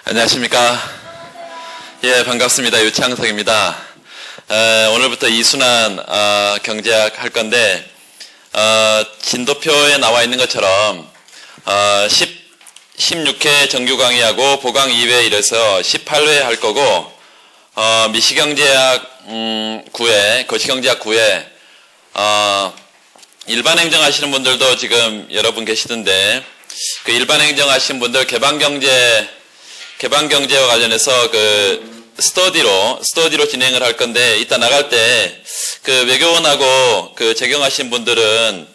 안녕하십니까. 예, 반갑습니다. 유창석입니다. 오늘부터 이순환 경제학 할 건데, 진도표에 나와 있는 것처럼 16회 정규 강의하고 보강 2회 이래서 18회 할 거고, 미시경제학 9회, 거시경제학 9회, 일반행정 하시는 분들도 지금 여러분 계시던데, 그 일반행정 하시는 분들 개방경제와 관련해서 그 스터디로 진행을 할 건데, 이따 나갈 때 그 외교원하고 그 적용하신 분들은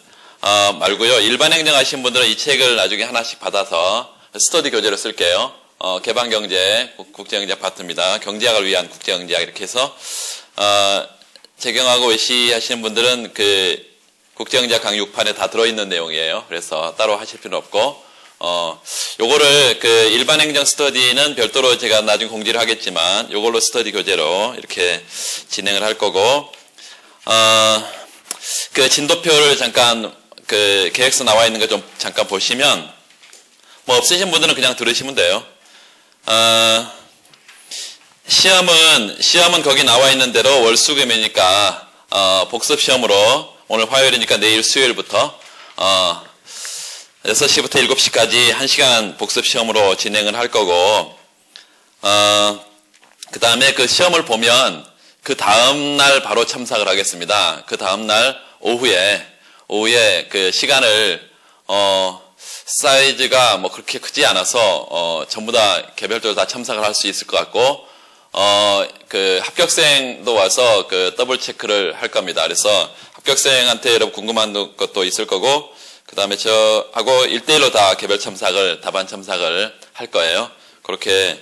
말고요, 일반행정 하신 분들은 이 책을 나중에 하나씩 받아서 스터디 교재로 쓸게요. 개방경제, 국제경제학 파트입니다. 경제학을 위한 국제경제학 이렇게 해서 적용하고 외시 하시는 분들은 그 국제경제학 강의 6판에 다 들어있는 내용이에요. 그래서 따로 하실 필요는 없고, 요거를 그 일반행정 스터디는 별도로 제가 나중에 공지를 하겠지만, 요걸로 스터디 교재로 이렇게 진행을 할 거고, 그 진도표를 잠깐 그 계획서 나와 있는 거 좀 잠깐 보시면, 뭐 없으신 분들은 그냥 들으시면 돼요. 시험은 거기 나와 있는 대로 월수금이니까, 복습 시험으로 오늘 화요일이니까 내일 수요일부터, 6시부터 7시까지 1시간 복습 시험으로 진행을 할 거고, 그 다음에 그 시험을 보면 그 다음날 바로 참석을 하겠습니다. 그 다음날 오후에 그 시간을, 사이즈가 뭐 그렇게 크지 않아서, 전부 다 개별적으로 다 참석을 할 수 있을 것 같고, 그 합격생도 와서 그 더블 체크를 할 겁니다. 그래서 합격생한테 여러분 궁금한 것도 있을 거고, 그 다음에 저하고 1대1로 다 개별 참석을, 다반 참석을 할 거예요. 그렇게,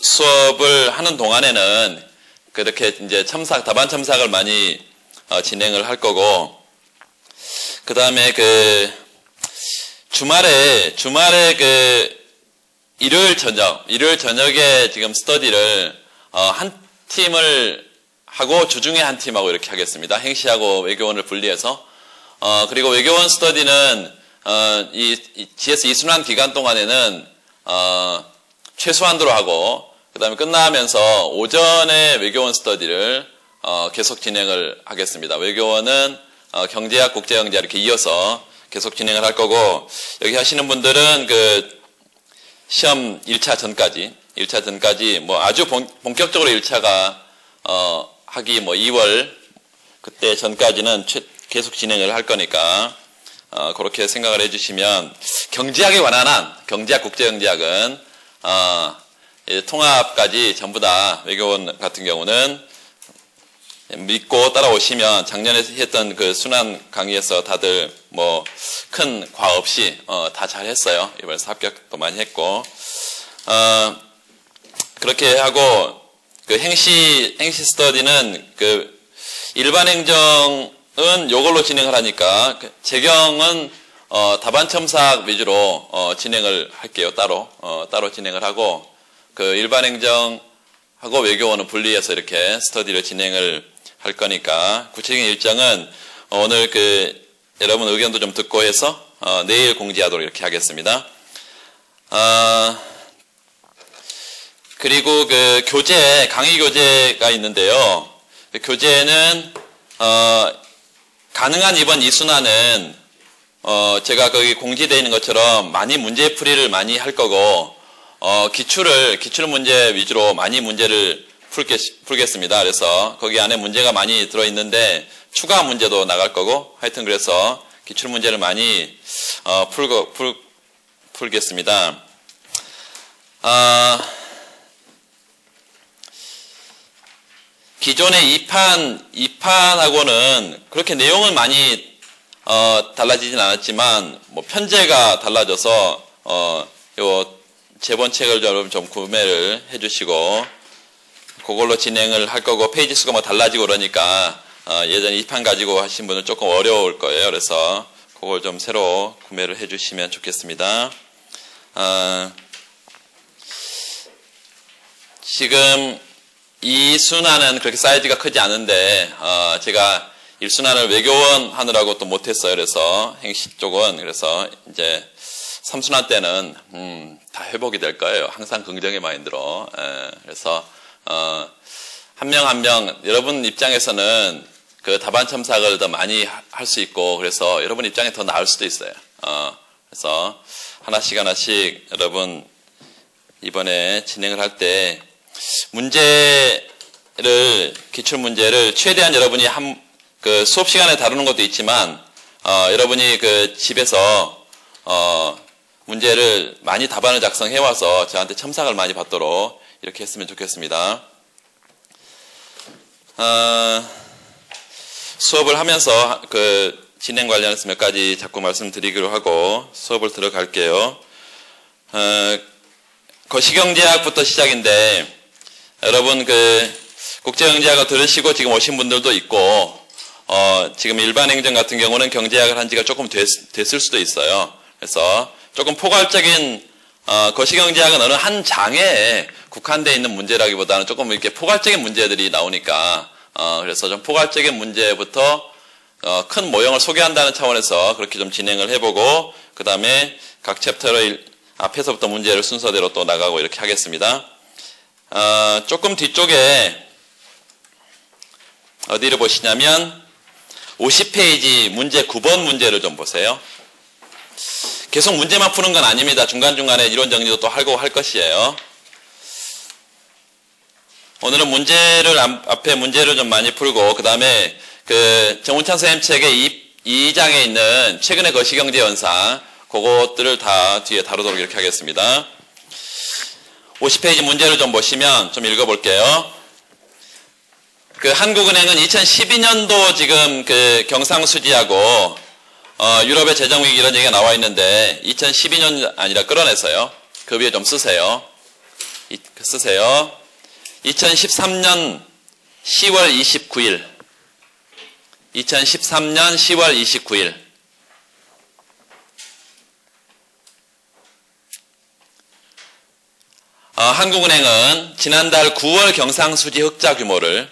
수업을 하는 동안에는 그렇게 이제 다반 참석을 많이, 진행을 할 거고, 그 다음에 그, 주말에 그, 일요일 저녁에 지금 스터디를, 한 팀을 하고 주중에 한 팀하고 이렇게 하겠습니다. 행시하고 외교원을 분리해서. 그리고 외교원 스터디는, 이 GS 이순환 기간 동안에는, 최소한도로 하고, 그 다음에 끝나면서 오전에 외교원 스터디를, 계속 진행을 하겠습니다. 외교원은, 경제학, 국제경제학 이렇게 이어서 계속 진행을 할 거고, 여기 하시는 분들은 그, 시험 1차 전까지, 뭐 아주 본격적으로 1차가, 하기 뭐 2월, 그때 전까지는 계속 진행을 할 거니까, 그렇게 생각을 해주시면, 경제학에 관한 한, 경제학, 국제경제학은, 통합까지 전부 다 외교원 같은 경우는 믿고 따라오시면 작년에 했던 그 순환 강의에서 다들 뭐 큰 과업 없이, 다 잘 했어요. 이번에 합격도 많이 했고, 그렇게 하고, 그 행시 스터디는 그 일반 행정은 요걸로 진행을 하니까, 재경은, 다반 첨삭 위주로, 진행을 할게요. 따로 진행을 하고, 그 일반 행정하고 외교원은 분리해서 이렇게 스터디를 진행을 할 거니까, 구체적인 일정은 오늘 그, 여러분 의견도 좀 듣고 해서, 내일 공지하도록 이렇게 하겠습니다. 그리고 그 강의 교재가 있는데요. 그 교재는, 가능한 이번 이순환은, 제가 거기 공지되어 있는 것처럼 많이 문제풀이를 많이 할 거고, 기출 문제 위주로 많이 문제를 풀겠습니다. 그래서 거기 안에 문제가 많이 들어있는데, 추가 문제도 나갈 거고, 하여튼 그래서 기출 문제를 많이, 풀겠습니다. 기존의 2판하고는 그렇게 내용은 많이, 달라지진 않았지만, 뭐, 편제가 달라져서, 요, 제본책을 여러분 좀 구매를 해주시고, 그걸로 진행을 할 거고, 페이지 수가 뭐 달라지고 그러니까, 예전에 2판 가지고 하신 분은 조금 어려울 거예요. 그래서, 그걸 좀 새로 구매를 해주시면 좋겠습니다. 지금, 이순환은 그렇게 사이즈가 크지 않은데, 제가 1순환을 외교원 하느라고 또 못했어요. 그래서 행시 쪽은, 그래서 이제 삼순환 때는 다 회복이 될 거예요. 항상 긍정의 마인드로. 그래서 한 명 한 명 여러분 입장에서는 그 다반 첨삭을 더 많이 할 수 있고 그래서 여러분 입장에 더 나을 수도 있어요. 그래서 하나씩 여러분 이번에 진행을 할 때 기출 문제를 최대한 여러분이 그 수업 시간에 다루는 것도 있지만 여러분이 그 집에서 문제를 많이 답안을 작성해 와서 저한테 첨삭을 많이 받도록 이렇게 했으면 좋겠습니다. 수업을 하면서 그 진행 관련해서 몇 가지 자꾸 말씀드리기로 하고 수업을 들어갈게요. 거시경제학부터 시작인데 여러분 그 국제경제학을 들으시고 지금 오신 분들도 있고 지금 일반행정 같은 경우는 경제학을 한 지가 조금 됐을 수도 있어요. 그래서 조금 포괄적인 거시경제학은 어느 한 장에 국한되어 있는 문제라기보다는 조금 이렇게 포괄적인 문제들이 나오니까 그래서 좀 포괄적인 문제부터 큰 모형을 소개한다는 차원에서 그렇게 좀 진행을 해보고 그 다음에 각 챕터로 앞에서부터 문제를 순서대로 또 나가고 이렇게 하겠습니다. 조금 뒤쪽에 어디를 보시냐면 50페이지 문제 9번 문제를 좀 보세요. 계속 문제만 푸는 건 아닙니다. 중간중간에 이론 정리도 또 하고 할 것이에요. 오늘은 앞에 문제를 좀 많이 풀고, 그 다음에 그 정운찬 선생님 책의 2장에 있는 최근의 거시경제 현상, 그것들을 다 뒤에 다루도록 이렇게 하겠습니다. 50페이지 문제를 좀 보시면 좀 읽어볼게요. 그 한국은행은 2012년도 지금 그 경상수지하고 유럽의 재정위기 이런 얘기가 나와 있는데 2012년 아니라 끌어내서요. 그 위에 좀 쓰세요. 2013년 10월 29일 2013년 10월 29일 한국은행은 지난달 9월 경상수지 흑자 규모를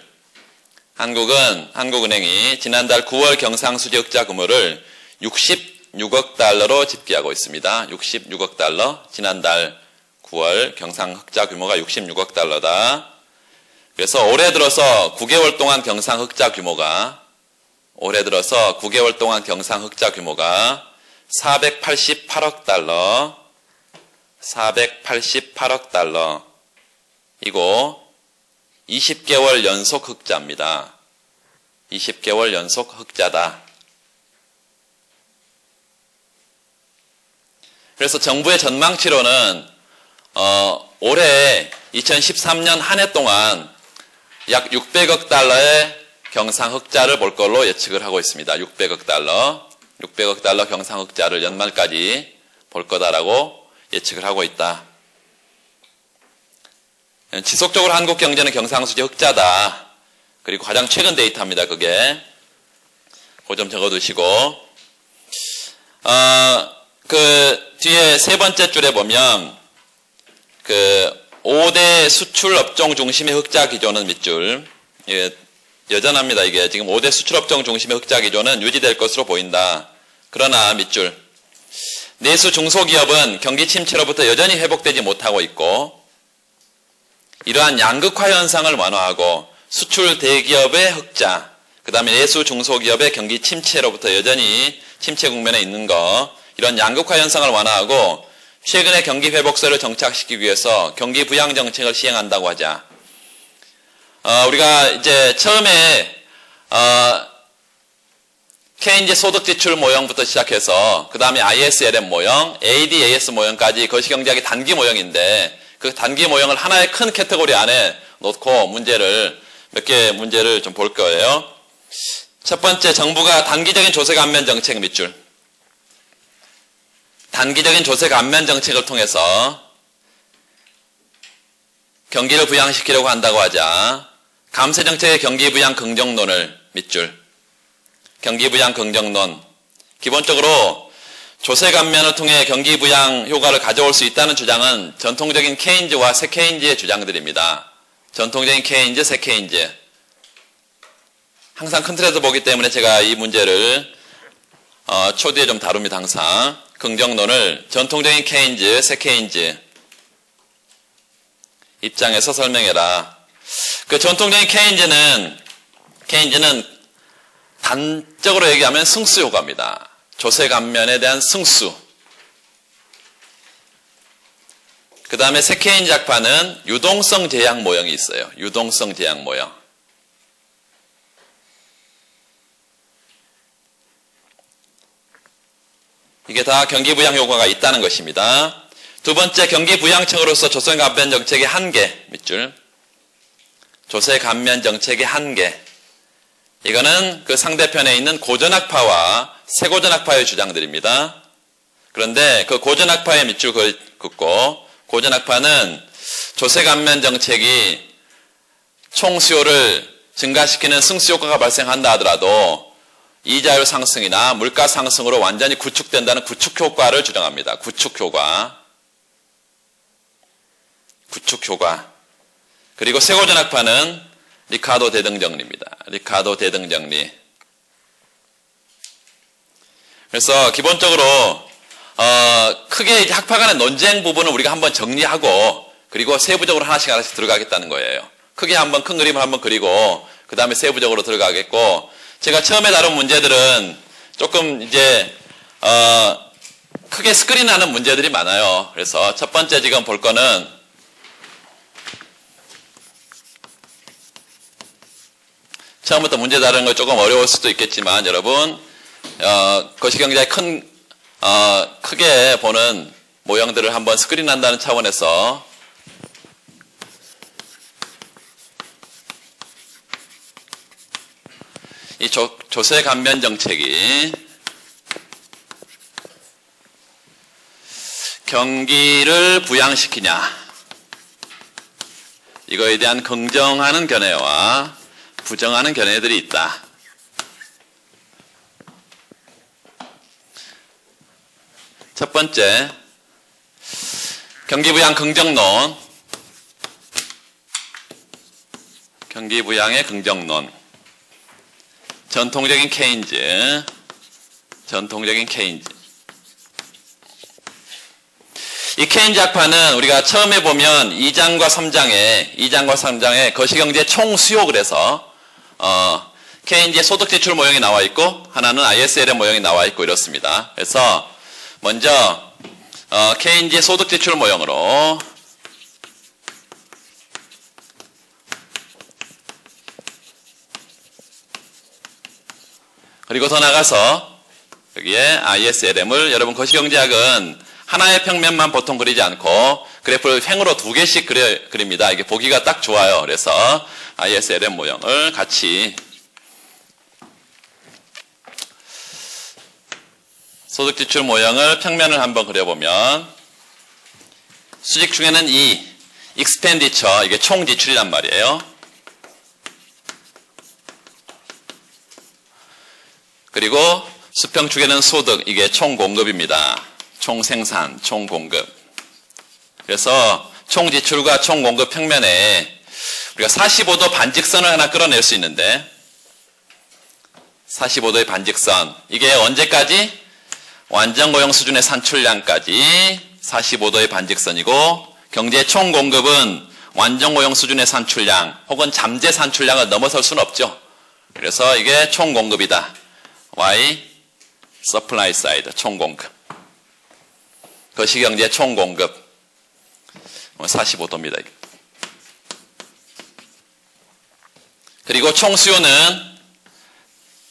한국은행이 지난달 9월 경상수지 흑자 규모를 66억 달러로 집계하고 있습니다. 66억 달러. 지난달 9월 경상 흑자 규모가 66억 달러다. 그래서 올해 들어서 9개월 동안 경상 흑자 규모가 488억 달러. 488억 달러이고 20개월 연속 흑자입니다. 20개월 연속 흑자다. 그래서 정부의 전망치로는 올해 2013년 한 해 동안 약 600억 달러의 경상 흑자를 볼 걸로 예측을 하고 있습니다. 600억 달러 경상 흑자를 연말까지 볼 거다라고 예측을 하고 있다. 지속적으로 한국 경제는 경상수지 흑자다. 그리고 가장 최근 데이터입니다. 그게. 그 점 적어두시고. 그 뒤에 세 번째 줄에 보면 그 5대 수출업종 중심의 흑자 기조는 밑줄. 예, 여전합니다. 이게 지금 5대 수출업종 중심의 흑자 기조는 유지될 것으로 보인다. 그러나 밑줄. 내수 중소기업은 경기 침체로부터 여전히 회복되지 못하고 있고 이러한 양극화 현상을 완화하고 수출 대기업의 흑자, 그 다음에 내수 중소기업의 경기 침체로부터 여전히 침체 국면에 있는 거, 이런 양극화 현상을 완화하고 최근의 경기 회복세를 정착시키기 위해서 경기 부양 정책을 시행한다고 하자. 우리가 이제 처음에 케인즈 소득지출 모형부터 시작해서 그 다음에 ISLM 모형, ADAS 모형까지 거시경제학의 단기 모형인데 그 단기 모형을 하나의 큰 카테고리 안에 놓고 몇 개 문제를 좀 볼 거예요. 첫 번째, 정부가 단기적인 조세 감면 정책 밑줄. 단기적인 조세 감면 정책을 통해서 경기를 부양시키려고 한다고 하자. 감세 정책의 경기 부양 긍정론을 밑줄. 경기 부양 긍정론. 기본적으로 조세 감면을 통해 경기 부양 효과를 가져올 수 있다는 주장은 전통적인 케인즈와 새 케인즈의 주장들입니다. 전통적인 케인즈, 새 케인즈. 항상 큰 틀에서 보기 때문에 제가 이 문제를 초기에 좀 다룹니다. 항상. 긍정론을 전통적인 케인즈, 새 케인즈 입장에서 설명해라. 그 전통적인 케인즈는 단적으로 얘기하면 승수 효과입니다. 조세 감면에 대한 승수. 그 다음에 새 케인즈 학파는 유동성 제약 모형이 있어요. 유동성 제약 모형. 이게 다 경기부양 효과가 있다는 것입니다. 두 번째, 경기부양청으로서 조세 감면 정책의 한계 밑줄. 조세 감면 정책의 한계. 이거는 그 상대편에 있는 고전학파와 새고전학파의 주장들입니다. 그런데 그 고전학파의 밑줄 긋고, 고전학파는 조세 감면 정책이 총수요를 증가시키는 승수 효과가 발생한다 하더라도 이자율 상승이나 물가 상승으로 완전히 구축된다는 구축 효과를 주장합니다. 구축 효과. 그리고 새고전학파는 리카도 대등정리입니다. 리카도 대등정리. 그래서 기본적으로 크게 학파 간의 논쟁 부분을 우리가 한번 정리하고 그리고 세부적으로 하나씩 들어가겠다는 거예요. 크게 한번 큰 그림을 한번 그리고 그 다음에 세부적으로 들어가겠고, 제가 처음에 다룬 문제들은 조금 이제 크게 스크린하는 문제들이 많아요. 그래서 첫 번째 지금 볼 거는 처음부터 문제 다루는 거 조금 어려울 수도 있겠지만 여러분 거시경제의 크게 보는 모형들을 한번 스크린한다는 차원에서 이 조세 감면 정책이 경기를 부양시키냐, 이거에 대한 긍정하는 견해와 부정하는 견해들이 있다. 첫 번째, 경기부양 긍정론, 경기부양의 긍정론, 전통적인 케인즈. 이 케인즈 학파는 우리가 처음에 보면 2장과 3장에 거시경제 총수요, 그래서 케인즈의 소득지출 모형이 나와 있고 하나는 ISLM 모형이 나와 있고 이렇습니다. 그래서 먼저 케인즈의 소득지출 모형으로 그리고 더 나가서 여기에 ISLM을, 여러분 거시경제학은 하나의 평면만 보통 그리지 않고 그래프를 횡으로 2개씩 그립니다. 이게 보기가 딱 좋아요. 그래서 ISLM 모형을 같이 소득지출 모형을 평면을 한번 그려보면 수직 중에는 expenditure, 이게 총 지출이란 말이에요. 그리고 수평축에는 소득, 이게 총 공급입니다. 총 생산, 총 공급. 그래서 총 지출과 총 공급 평면에 우리가 45도 반직선을 하나 끌어낼 수 있는데, 45도의 반직선, 이게 언제까지? 완전고용 수준의 산출량까지 45도의 반직선이고, 경제 총 공급은 완전고용 수준의 산출량 혹은 잠재 산출량을 넘어설 수는 없죠. 그래서 이게 총 공급이다. Y supply side, 총 공급. 거시경제 총 공급 45도입니다. 그리고 총 수요는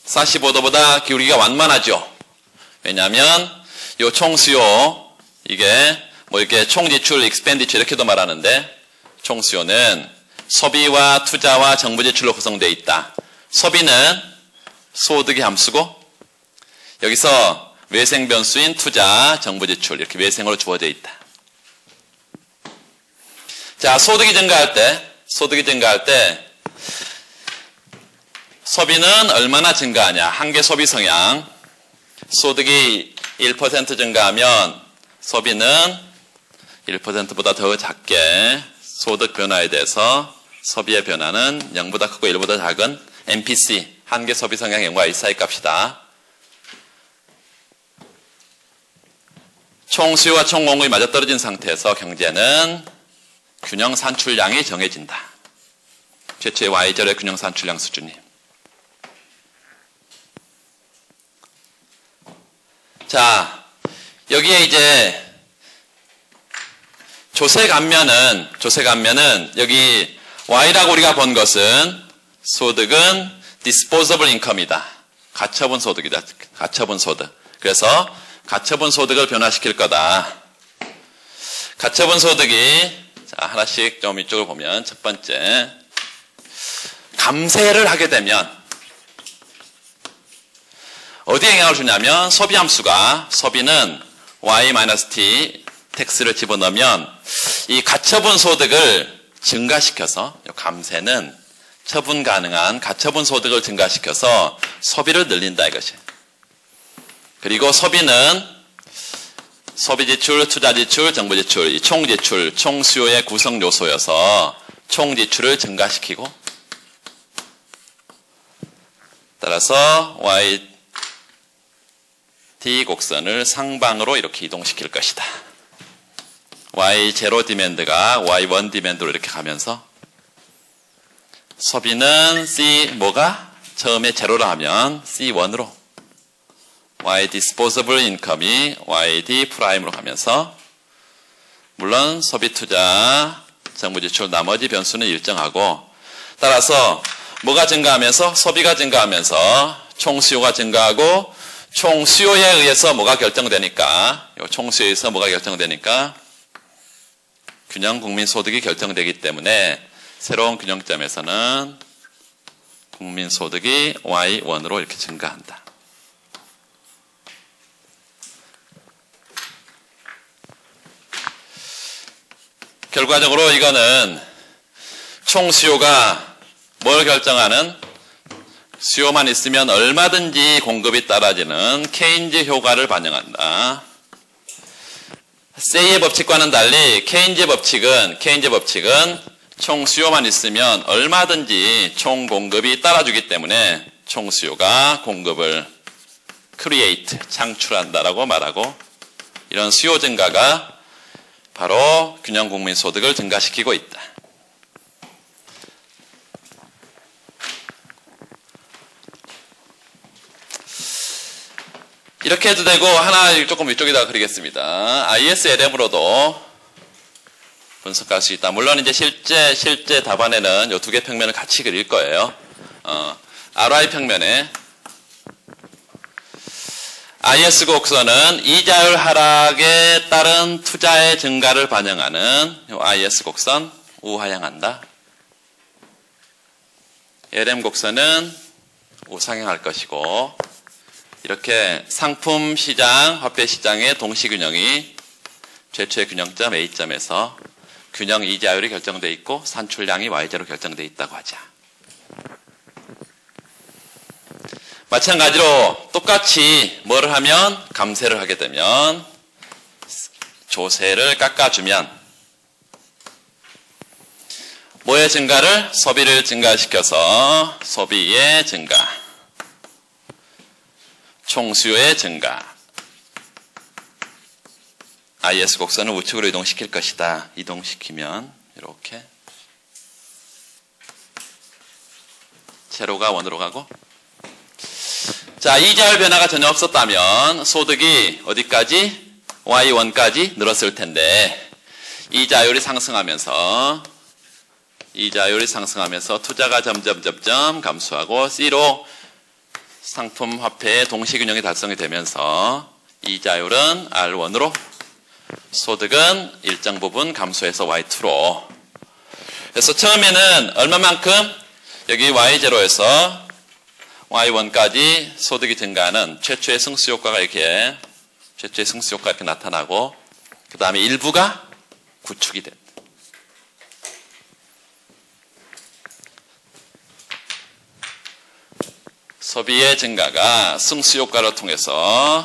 45도보다 기울기가 완만하죠. 왜냐하면 이 총 수요, 이게 뭐 이렇게 총 지출, expenditure 이렇게도 말하는데, 총 수요는 소비와 투자와 정부 지출로 구성되어 있다. 소비는 소득의 함수고, 여기서 외생 변수인 투자, 정부 지출, 이렇게 외생으로 주어져 있다. 자, 소득이 증가할 때 소비는 얼마나 증가하냐? 한계 소비 성향. 소득이 1% 증가하면 소비는 1%보다 더 작게, 소득 변화에 대해서 소비의 변화는 0보다 크고 1보다 작은 MPC, 한계 소비 성향 M과 1 사이 값이다. 총 수요와 총 공급이 맞아떨어진 상태에서 경제는 균형 산출량이 정해진다. 최초의 Y절의 균형 산출량 수준이. 자, 여기에 이제 조세감면은 여기 Y라고 우리가 본 것은 소득은 disposable income이다. 가처분 소득이다. 가처분 소득. 그래서 가처분 소득을 변화시킬 거다. 가처분 소득이 자, 하나씩 좀 이쪽으로 보면 첫 번째 감세를 하게 되면 어디에 영향을 주냐면 소비함수가 소비는 Y-T 텍스를 집어넣으면 이 가처분 소득을 증가시켜서 감세는 처분 가능한 가처분 소득을 증가시켜서 소비를 늘린다 이것이. 그리고 소비는 소비지출, 투자지출, 정부지출, 이 총지출, 총수요의 구성 요소여서 총지출을 증가시키고 따라서 YT 곡선을 상방으로 이렇게 이동시킬 것이다. Y0 디맨드가 Y1 디맨드로 이렇게 가면서 소비는 C 뭐가 처음에 제로라 하면 C1으로 Y disposable income이 YD 프라임으로 가면서 물론 소비 투자 정부 지출 나머지 변수는 일정하고 따라서 뭐가 증가하면서 소비가 증가하면서 총수요가 증가하고 총수요에 의해서 뭐가 결정되니까 총수요에 의해서 뭐가 결정되니까 균형 국민소득이 결정되기 때문에 새로운 균형점에서는 국민소득이 Y1으로 이렇게 증가한다. 결과적으로 이거는 총수요가 뭘 결정하는 수요만 있으면 얼마든지 공급이 따라지는 케인즈 효과를 반영한다. 세이의 법칙과는 달리 케인즈 법칙은 총 수요만 있으면 얼마든지 총 공급이 따라주기 때문에 총 수요가 공급을 create, 창출한다라고 말하고 이런 수요 증가가 바로 균형 국민 소득을 증가시키고 있다. 이렇게 해도 되고 하나 조금 이쪽에다가 그리겠습니다. ISLM으로도 분석할 수 있다. 물론 이제 실제 답안에는 이 두 개 평면을 같이 그릴 거예요. RY 평면에 IS 곡선은 이자율 하락에 따른 투자의 증가를 반영하는 이 IS 곡선 우하향한다. LM 곡선은 우상향할 것이고 이렇게 상품 시장, 화폐 시장의 동시균형이 최초의 균형점 A점에서 균형 이자율이 결정되어 있고 산출량이 Y제로 결정되어 있다고 하자. 마찬가지로 똑같이 뭐를 하면 감세를 하게 되면 조세를 깎아주면 뭐의 증가를? 소비를 증가시켜서 소비의 증가, 총수요의 증가, IS 곡선을 우측으로 이동시킬 것이다. 이동시키면 이렇게 제로가 원으로 가고 자, 이자율 변화가 전혀 없었다면 소득이 어디까지? Y1까지 늘었을 텐데 이자율이 상승하면서 투자가 점점 감소하고 C로 상품 화폐의 동시균형이 달성이 되면서 이자율은 R1으로 소득은 일정 부분 감소해서 Y2로 그래서 처음에는 얼마만큼? 여기 Y0에서 Y1까지 소득이 증가하는 최초의 승수 효과가 이렇게 나타나고 그 다음에 일부가 구축이 됩니다. 소비의 증가가 승수 효과를 통해서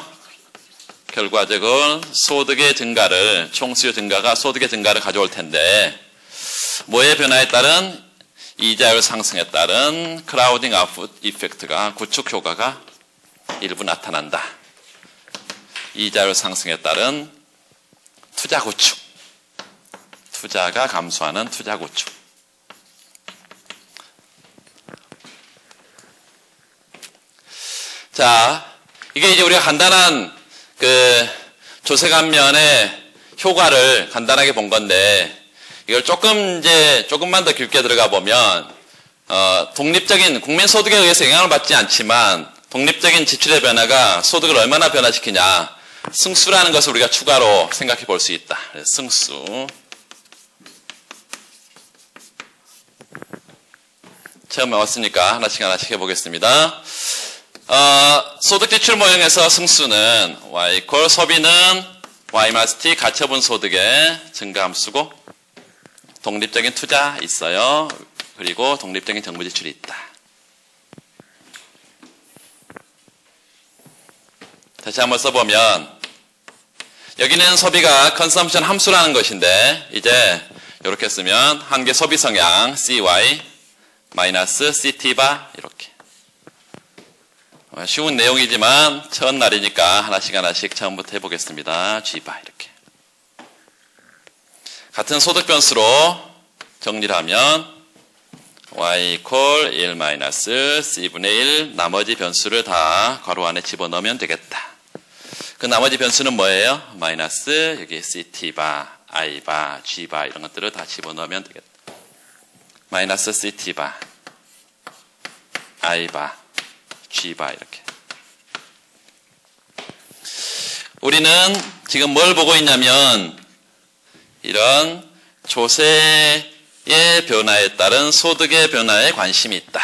결과적으로 소득의 증가를 총수요 증가가 소득의 증가를 가져올 텐데 뭐의 변화에 따른 이자율 상승에 따른 크라우딩 아웃 이펙트가 구축 효과가 일부 나타난다. 이자율 상승에 따른 투자 구축. 투자가 감소하는 투자 구축. 자, 이게 이제 우리가 간단한 조세감면의 효과를 간단하게 본 건데, 이걸 조금만 더 깊게 들어가 보면, 독립적인 국민소득에 의해서 영향을 받지 않지만, 독립적인 지출의 변화가 소득을 얼마나 변화시키냐, 승수라는 것을 우리가 추가로 생각해 볼 수 있다. 그래서 승수. 처음 나왔으니까 하나씩 해보겠습니다. 소득 지출 모형에서 승수는 y = 소비는 y-t 가처분 소득의 증가함수고, 독립적인 투자 있어요. 그리고 독립적인 정부 지출이 있다. 다시 한번 써보면, 여기는 소비가 컨섬션 함수라는 것인데, 이제 이렇게 쓰면 한계 소비 성향 cy -ct 바 이렇게. 쉬운 내용이지만 첫 날이니까 하나씩 처음부터 해보겠습니다. g 바 이렇게. 같은 소득 변수로 정리를 하면 y = 1 - c분의 1 나머지 변수를 다 괄호 안에 집어넣으면 되겠다. 그 나머지 변수는 뭐예요? 마이너스 여기 ct바, i바, g바 이런 것들을 다 집어넣으면 되겠다. 마이너스 ct바, i바, g바 이렇게. 우리는 지금 뭘 보고 있냐면 이런 조세의 변화에 따른 소득의 변화에 관심이 있다.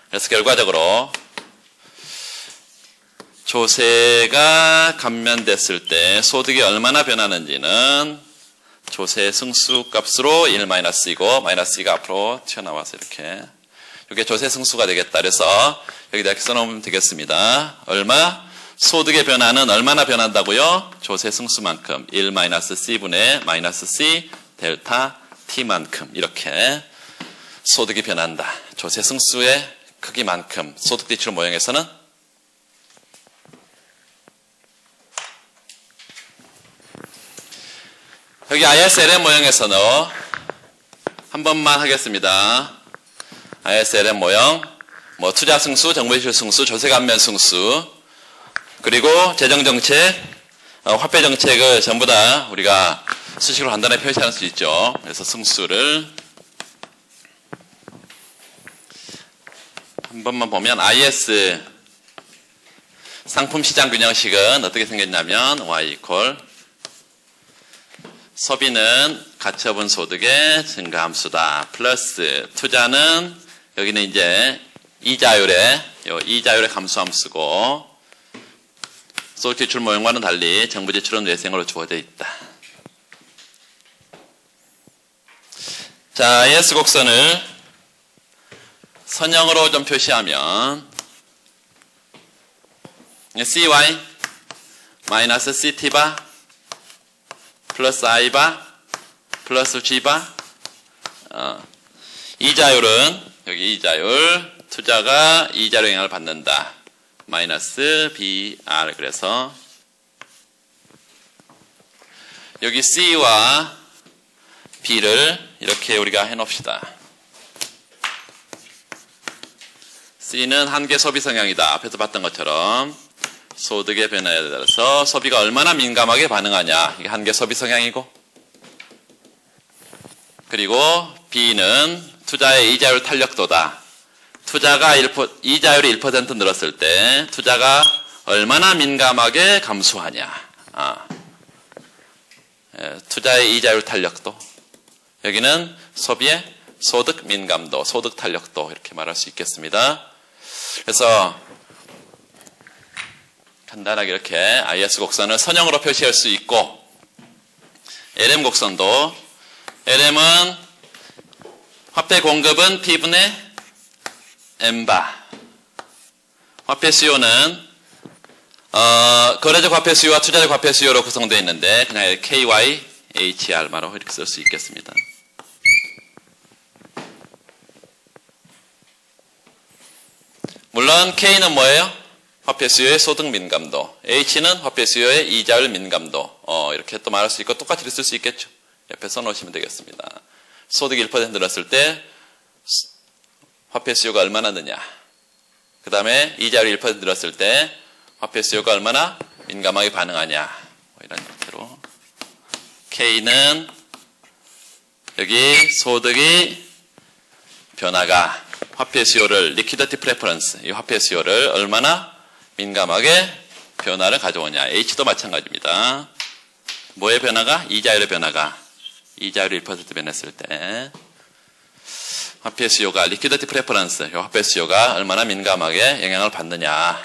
그래서 결과적으로 조세가 감면됐을 때 소득이 얼마나 변하는지는 조세 승수 값으로 1-이고 -2가 앞으로 튀어나와서 이렇게. 이게 조세 승수가 되겠다. 그래서 여기다 이렇게 써놓으면 되겠습니다. 얼마? 소득의 변화는 얼마나 변한다고요? 조세 승수만큼 1-c분의 -c 델타 t만큼 이렇게 소득이 변한다. 조세 승수의 크기만큼 소득 지출 모형에서는 여기 ISLM 모형에서는 한 번만 하겠습니다. ISLM 모형, 투자 승수, 정부 지출 승수, 조세 감면 승수, 그리고 재정 정책, 화폐 정책을 전부 다 우리가 수식으로 간단하게 표시할 수 있죠. 그래서 승수를 한 번만 보면 IS 상품 시장 균형식은 어떻게 생겼냐면 y = 소비는 가처분 소득의 증가함수다. 플러스 투자는 여기는 이제 이자율의 감소함수고, 소득 지출 모형과는 달리 정부 지출은 외생으로 주어져 있다. 자, IS 곡선을 선형으로 좀 표시하면 CY -CT바 플러스 I바 플러스 G바, 이자율은 여기 이자율, 투자가 이자율 영향을 받는다. 마이너스 BR. 그래서 여기 C와 B를 이렇게 우리가 해놓읍시다. C는 한계 소비 성향이다. 앞에서 봤던 것처럼 소득의 변화에 따라서 소비가 얼마나 민감하게 반응하냐. 이게 한계 소비 성향이고, 그리고 B는 투자의 이자율 탄력도다. 투자가 이자율이 1% 늘었을 때 투자가 얼마나 민감하게 감소하냐. 투자의 이자율 탄력도. 여기는 소비의 소득 민감도, 소득 탄력도 이렇게 말할 수 있겠습니다. 그래서 간단하게 이렇게 IS 곡선을 선형으로 표시할 수 있고, LM 곡선도, LM은 화폐 공급은 P분의 M바, 화폐 수요는 거래적 화폐 수요와 투자적 화폐 수요로 구성되어 있는데 그냥 KY, HR마로 이렇게 쓸 수 있겠습니다. 물론 K는 뭐예요? 화폐 수요의 소득 민감도, H는 화폐 수요의 이자율 민감도. 이렇게 또 말할 수 있고 똑같이 쓸 수 있겠죠. 옆에 써놓으시면 되겠습니다. 소득이 1% 늘었을 때 화폐 수요가 얼마나 느냐. 그 다음에 이자율이 1% 늘었을 때 화폐 수요가 얼마나 민감하게 반응하냐. 뭐 이런 형태로. K는 여기 소득이 변화가 화폐 수요를 liquidity preference, 이 화폐 수요를 얼마나 민감하게 변화를 가져오냐. H도 마찬가지입니다. 뭐의 변화가? 이자율의 변화가. 이자율이 1% 변했을 때 화폐 수요가 liquidity preference, 이 화폐 수요가 얼마나 민감하게 영향을 받느냐.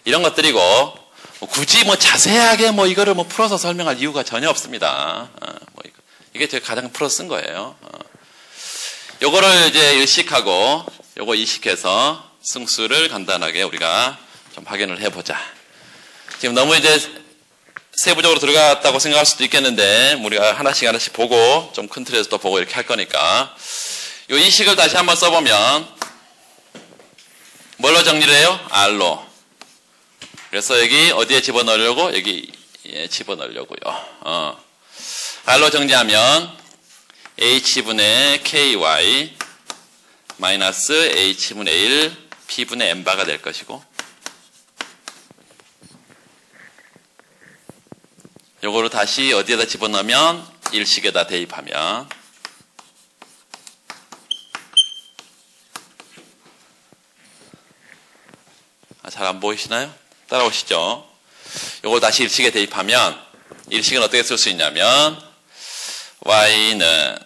이런 것들이고 굳이 자세하게 이거를 풀어서 설명할 이유가 전혀 없습니다. 이게 제가 가장 풀어서 쓴 거예요. 요거를 이제 일식하고 요거 이식해서 승수를 간단하게 우리가 좀 확인을 해보자. 지금 너무 이제 세부적으로 들어갔다고 생각할 수도 있겠는데 우리가 하나씩 보고 좀 큰 틀에서 또 보고 이렇게 할 거니까 요 이식을 다시 한번 써보면 뭘로 정리를 해요? R로. 그래서 여기 어디에 집어넣으려고? 여기에 집어넣으려고요. R로 정리하면 H분의 KY 마이너스 H분의 1 P분의 M바가 될 것이고 요거를 다시 어디에다 집어넣으면 일식에다 대입하면 잘 안 보이시나요? 따라오시죠. 요걸 다시 일식에 대입하면 일식은 어떻게 쓸 수 있냐면 Y는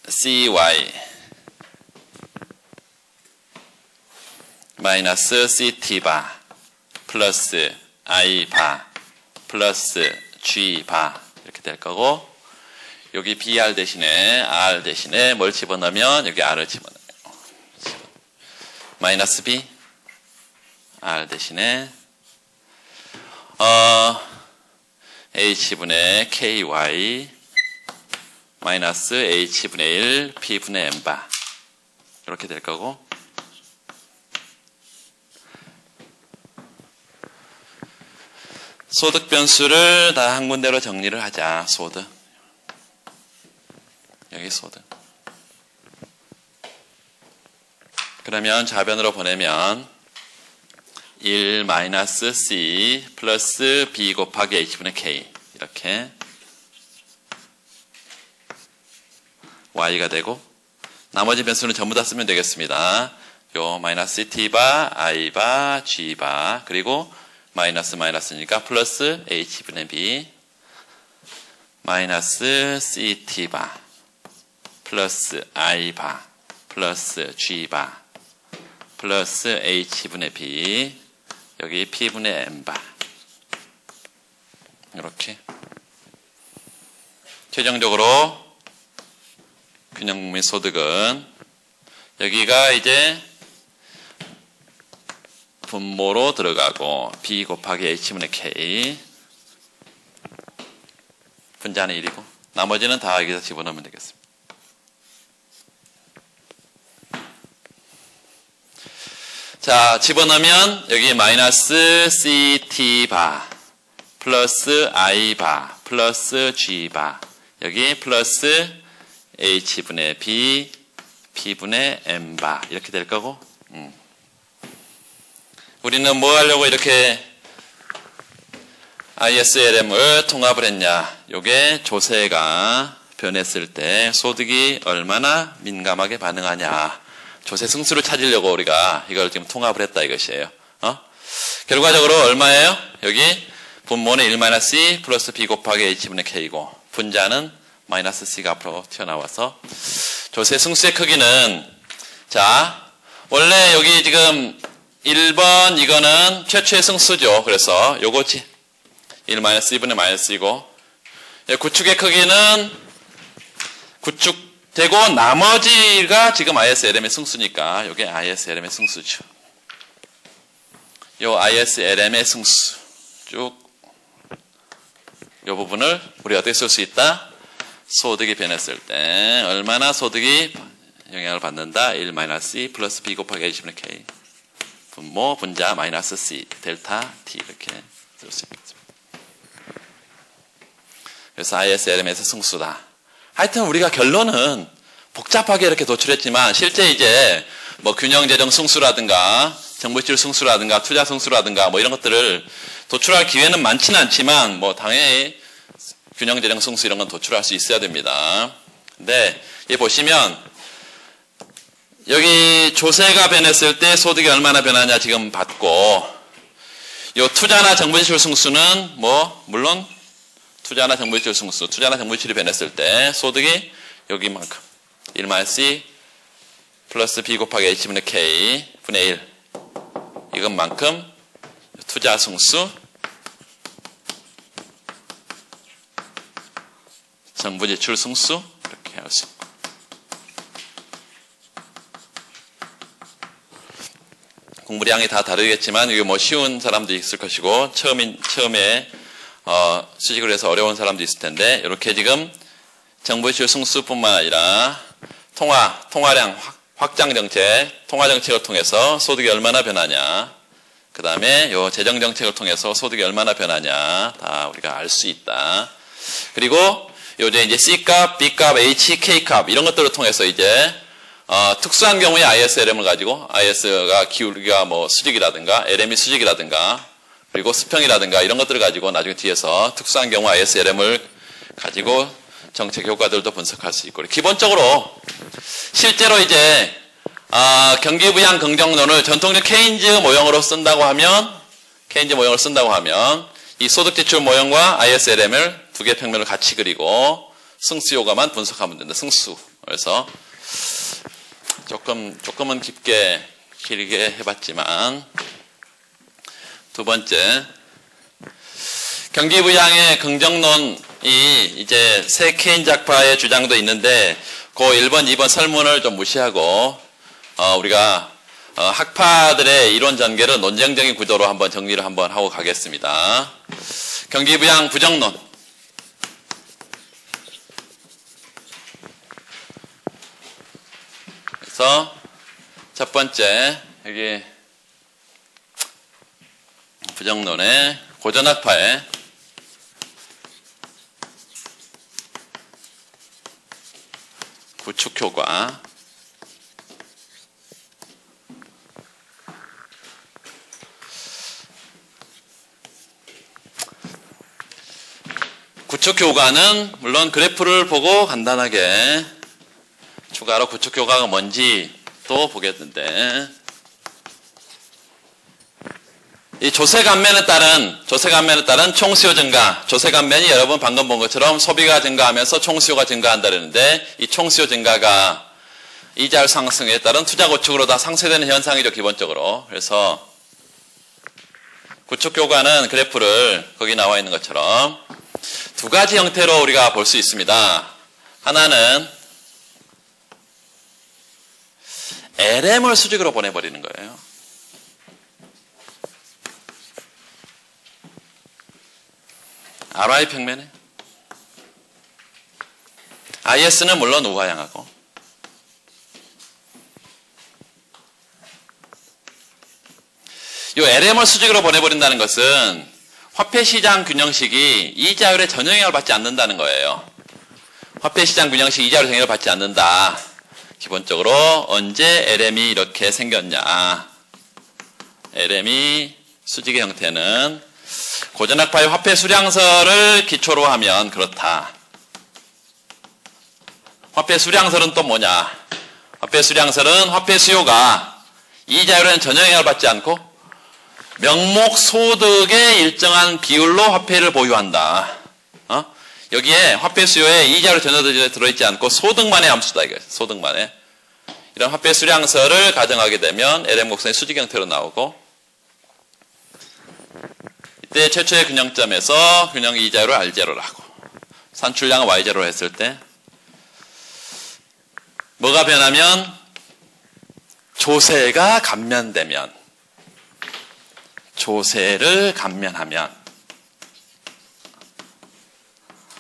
CY 마이너스 CT바 플러스 I바 플러스 G바 이렇게 될 거고 여기 BR 대신에 R 대신에 뭘 집어넣으면 여기 R을 집어넣어요. 마이너스 B R 대신에 H분의 KY 마이너스 H분의 1 P분의 M바 이렇게 될 거고 소득 변수를 다 한 군데로 정리를 하자. 소득 여기 소득 그러면 좌변으로 보내면 1 마이너스 C 플러스 B 곱하기 H분의 K 이렇게 Y가 되고 나머지 변수는 전부 다 쓰면 되겠습니다. 요 마이너스 T바, I바, G바 그리고 마이너스 마이너스니까 플러스 H분의 B 마이너스 CT바 플러스 I바 플러스 G바 플러스 H분의 B 여기 P분의 M바 이렇게 최종적으로 균형국민 소득은 여기가 이제 분모로 들어가고 B 곱하기 H분의 K 분자는 1이고 나머지는 다 여기서 집어넣으면 되겠습니다. 자, 집어넣으면 여기 마이너스 CT바 플러스 I바 플러스 G바 여기 플러스 H분의 B P분의 M바 이렇게 될 거고 우리는 뭐 하려고 이렇게 ISLM을 통합을 했냐. 요게 조세가 변했을 때 소득이 얼마나 민감하게 반응하냐. 조세 승수를 찾으려고 우리가 이걸 지금 통합을 했다 이것이에요. 결과적으로 얼마예요? 여기 분모는 1-C 플러스 B 곱하기 H분의 K고 분자는 마이너스 C가 앞으로 튀어나와서 조세 승수의 크기는 자 원래 여기 지금 1번 이거는 최초의 승수죠. 그래서 요거 1-2분의 -2고 구축의 크기는 구축되고 나머지가 지금 ISLM의 승수니까 요게 ISLM의 승수죠. 요 ISLM의 승수 쭉 요 부분을 우리가 어떻게 쓸 수 있다? 소득이 변했을 때 얼마나 소득이 영향을 받는다? 1-C 플러스 B 곱하기 H분의 K 분모 분자 마이너스 C 델타 T 이렇게 쓸 수 있겠습니다. 그래서 ISLM에서 승수다. 하여튼 우리가 결론은 복잡하게 이렇게 도출했지만 실제 이제 뭐 균형 재정 승수라든가 정부실 승수라든가 투자 승수라든가 뭐 이런 것들을 도출할 기회는 많지는 않지만 뭐 당연히 균형 재정 승수 이런 건 도출할 수 있어야 됩니다. 근데 여기 보시면 여기 조세가 변했을 때 소득이 얼마나 변하냐 지금 봤고 요 투자나 정부지출 승수는 뭐 물론 투자나 정부지출 승수, 투자나 정부지출이 변했을 때 소득이 여기만큼 1-C 플러스 B 곱하기 H분의 K 분의 1 이것만큼 투자 승수 정부지출 승수 이렇게 할 수 있고 공부량이 다 다르겠지만 이게 뭐 쉬운 사람도 있을 것이고 처음에 수직을 해서 어려운 사람도 있을 텐데 이렇게 지금 정부지출 승수뿐만 아니라 통화량 확장 정책, 통화 정책을 통해서 소득이 얼마나 변하냐, 그 다음에 요 재정 정책을 통해서 소득이 얼마나 변하냐 다 우리가 알 수 있다. 그리고 요새 이제 C값, B값, H, K값 이런 것들을 통해서 이제 특수한 경우에 ISLM을 가지고 IS가 기울기가 뭐 수직이라든가 LM이 수직이라든가 그리고 수평이라든가 이런 것들을 가지고 나중에 뒤에서 특수한 경우 ISLM을 가지고 정책 효과들도 분석할 수 있고 기본적으로 실제로 이제 경기부양 긍정론을 전통적 케인즈 모형으로 쓴다고 하면 이 소득지출 모형과 ISLM을 두 개 평면을 같이 그리고 승수 효과만 분석하면 된다. 승수. 그래서 조금은 길게 해봤지만 두 번째 경기부양의 긍정론이 이제 새 케인즈 학파의 주장도 있는데 그 1번, 2번 설문을 좀 무시하고 우리가 학파들의 이론 전개를 논쟁적인 구도로 한번 정리를 한번 하고 가겠습니다. 경기부양 부정론. 그래서 첫 번째 여기 부정론의 고전학파의 구축효과. 구축효과는 물론 그래프를 보고 간단하게 추가로 구축효과가 뭔지 또 보겠는데 이 조세감면에 따른 총수요 증가, 조세감면이 여러분 방금 본 것처럼 소비가 증가하면서 총수요가 증가한다 그러는데 이 총수요 증가가 이자율 상승에 따른 투자 고축으로 다 상쇄되는 현상이죠, 기본적으로. 그래서 구축효과는 그래프를 거기 나와 있는 것처럼 두 가지 형태로 우리가 볼 수 있습니다. 하나는 LM을 수직으로 보내버리는 거예요. RY 평면에 IS는 물론 우하향하고 이 LM을 수직으로 보내버린다는 것은 화폐시장 균형식이 이자율에 전혀 영향을 받지 않는다는 거예요. 화폐시장 균형식이 이자율에 영향을 받지 않는다. 기본적으로 언제 LM이 이렇게 생겼냐. LM이 수직의 형태는 고전학파의 화폐 수량설을 기초로 하면 그렇다. 화폐 수량설은 또 뭐냐? 화폐 수량설은 화폐 수요가 이자율에는 전혀 영향을 받지 않고 명목 소득의 일정한 비율로 화폐를 보유한다. 여기에 화폐 수요에 이자율 전혀 들어있지 않고 소득만의 함수다 이거예요. 소득만의. 이런 화폐 수량설을 가정하게 되면 LM 곡선의 수직 형태로 나오고 이때 최초의 균형점에서 균형 이자율을 R0로 하고 산출량을 Y0로 했을 때 뭐가 변하면 조세가 감면되면 조세를 감면하면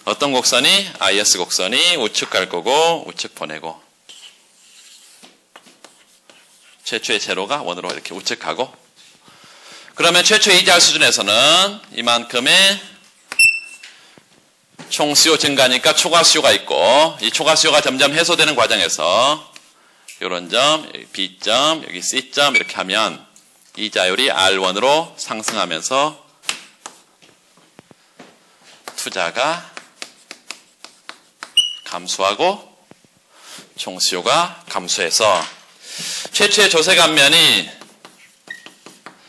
어떤 곡선이 IS 곡선이 우측 갈 거고 우측 보내고 최초의 제로가 원으로 이렇게 우측 가고 그러면 최초 이자율 수준에서는 이만큼의 총 수요 증가니까 초과 수요가 있고 이 초과 수요가 점점 해소되는 과정에서 이런 점, 여기 B점, 여기 C점 이렇게 하면 이자율이 R1으로 상승하면서 투자가 감소하고 총 수요가 감소해서 최초의 조세 감면이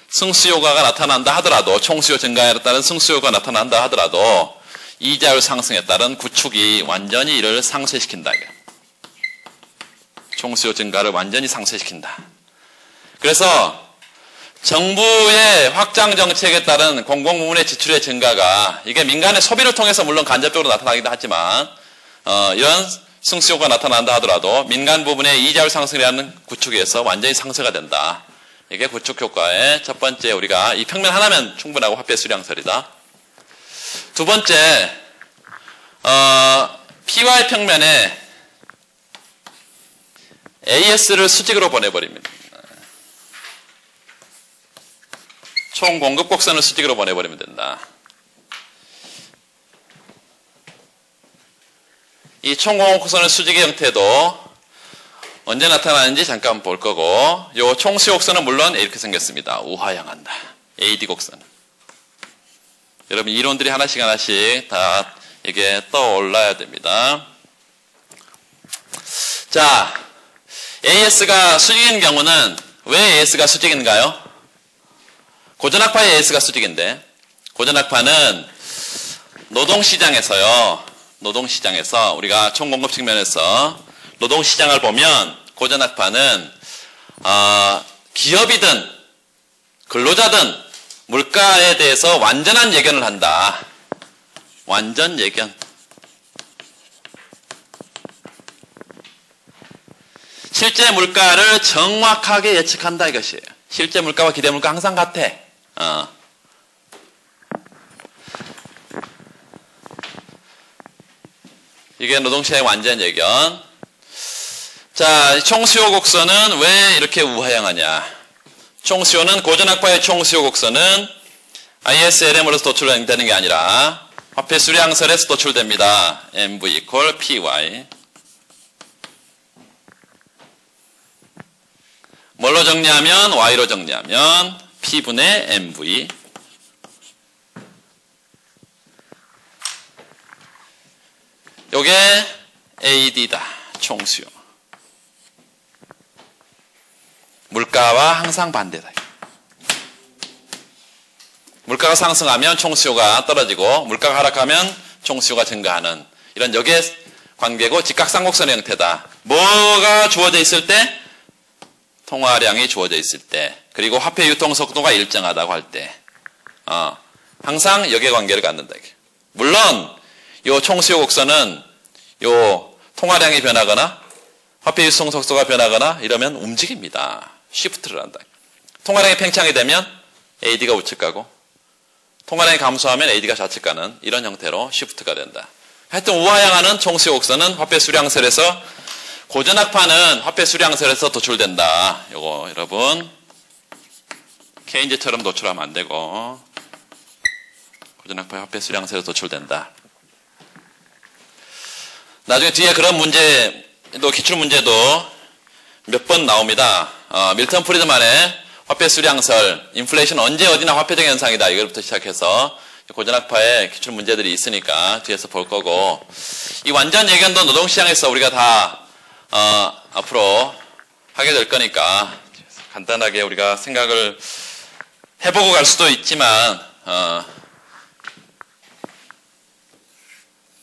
승수효과가 나타난다 하더라도 총수요 증가에 따른 승수효과가 나타난다 하더라도 이자율 상승에 따른 구축이 완전히 이를 상쇄시킨다. 총수요 증가를 완전히 상쇄시킨다. 그래서 정부의 확장 정책에 따른 공공부문의 지출의 증가가 이게 민간의 소비를 통해서 물론 간접적으로 나타나기도 하지만 이런 승수효과가 나타난다 하더라도 민간 부분의 이자율 상승이라는 구축에서 완전히 상쇄가 된다. 이게 구축 효과의 첫 번째 우리가 이 평면 하나면 충분하고 화폐 수량설이다. 두 번째 PY 평면에 AS를 수직으로 보내버립니다. 총 공급 곡선을 수직으로 보내버리면 된다. 이 총 공급 곡선의 수직의 형태도 언제 나타나는지 잠깐 볼 거고 요 총수요 곡선은 물론 이렇게 생겼습니다. 우하향한다. AD 곡선. 여러분 이론들이 하나씩 다 이게 떠올라야 됩니다. 자, AS가 수직인 경우는 왜 AS가 수직인가요? 고전학파의 AS가 수직인데 고전학파는 노동시장에서 우리가 총공급 측면에서 노동시장을 보면 고전학파는 기업이든 근로자든 물가에 대해서 완전한 예견을 한다. 완전 예견. 실제 물가를 정확하게 예측한다 이것이에요. 실제 물가와 기대 물가 항상 같아. 이게 노동시장의 완전 예견. 자, 총수요 곡선은 왜 이렇게 우하향하냐? 총수요는 고전학파의 총수요 곡선은 ISLM으로서 도출되는 게 아니라 화폐 수량설에서 도출됩니다. MV equal PY. 뭘로 정리하면 Y로 정리하면 P분의 MV. 요게 AD다. 총수요. 물가와 항상 반대다. 물가가 상승하면 총수요가 떨어지고 물가가 하락하면 총수요가 증가하는 이런 역의 관계고 직각삼각선의 형태다. 뭐가 주어져 있을 때? 통화량이 주어져 있을 때 그리고 화폐 유통 속도가 일정하다고 할 때 항상 역의 관계를 갖는다. 물론 요 총수요 곡선은 요 통화량이 변하거나 화폐 유통 속도가 변하거나 이러면 움직입니다. 시프트를 한다. 통화량이 팽창이 되면 AD가 우측 가고 통화량이 감소하면 AD가 좌측 가는 이런 형태로 시프트가 된다. 하여튼 우하향하는 총수요 곡선은 화폐 수량설에서 고전학파는 화폐 수량설에서 도출된다. 요거 여러분 케인즈처럼 도출하면 안 되고 고전학파의 화폐 수량설에서 도출된다. 나중에 뒤에 그런 문제도 기출문제도 몇 번 나옵니다. 밀턴 프리드만의 화폐 수량설, 인플레이션 언제 어디나 화폐적 현상이다. 이걸부터 시작해서 고전학파의 기출 문제들이 있으니까 뒤에서 볼 거고 이 완전 예견도 노동시장에서 우리가 다 앞으로 하게 될 거니까 간단하게 우리가 생각을 해보고 갈 수도 있지만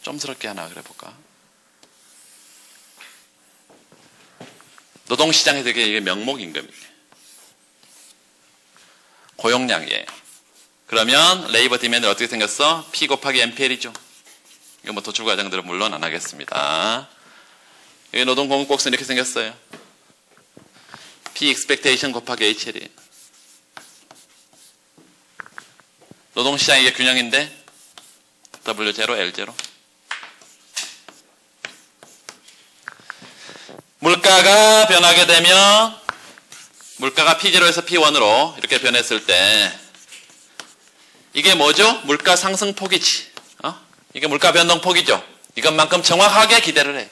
좀스럽게 하나 그래 볼까? 노동시장에 되게 이게 명목임금이에요. 고용량이에요. 그러면 레이버 디맨드 어떻게 생겼어? P 곱하기 MPL이죠. 이거 뭐 도출 과정들은 물론 안 하겠습니다. 여기 노동 공급 곡선 이렇게 생겼어요. P expectation 곱하기 HL이. 노동시장 이게 균형인데 W0, L0. 물가가 변하게 되면 물가가 P0에서 P1으로 이렇게 변했을 때 이게 뭐죠? 물가 상승폭이지. 이게 물가 변동폭이죠. 이것만큼 정확하게 기대를 해.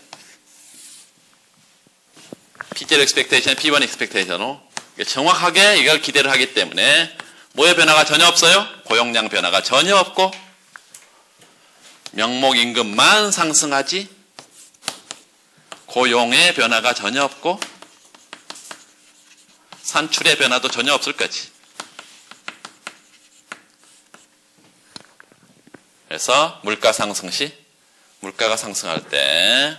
P0 expectation, P1 expectation으로 정확하게 이걸 기대를 하기 때문에 뭐의 변화가 전혀 없어요? 고용량 변화가 전혀 없고 명목 임금만 상승하지 고용의 변화가 전혀 없고 산출의 변화도 전혀 없을 거지. 그래서 물가 상승 시 물가가 상승할 때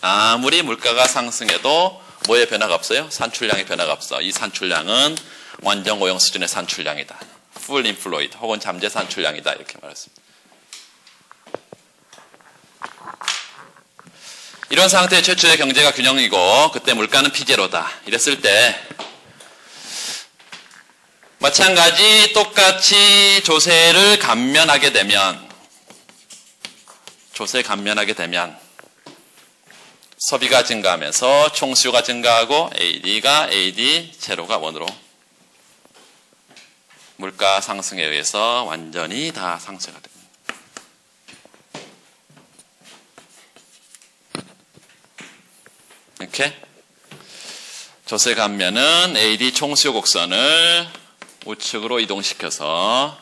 아무리 물가가 상승해도 뭐의 변화가 없어요? 산출량의 변화가 없어. 이 산출량은 완전 고용 수준의 산출량이다. full employed 혹은 잠재 산출량이다. 이렇게 말했습니다. 이런 상태의 최초의 경제가 균형이고 그때 물가는 P0다. 이랬을 때 마찬가지 똑같이 조세를 감면하게 되면 소비가 증가하면서 총수요가 증가하고 AD가 AD 제로가 원으로 물가 상승에 의해서 완전히 다 상쇄가 됩니다. 이렇게 조세 감면은 AD 총수요 곡선을 우측으로 이동시켜서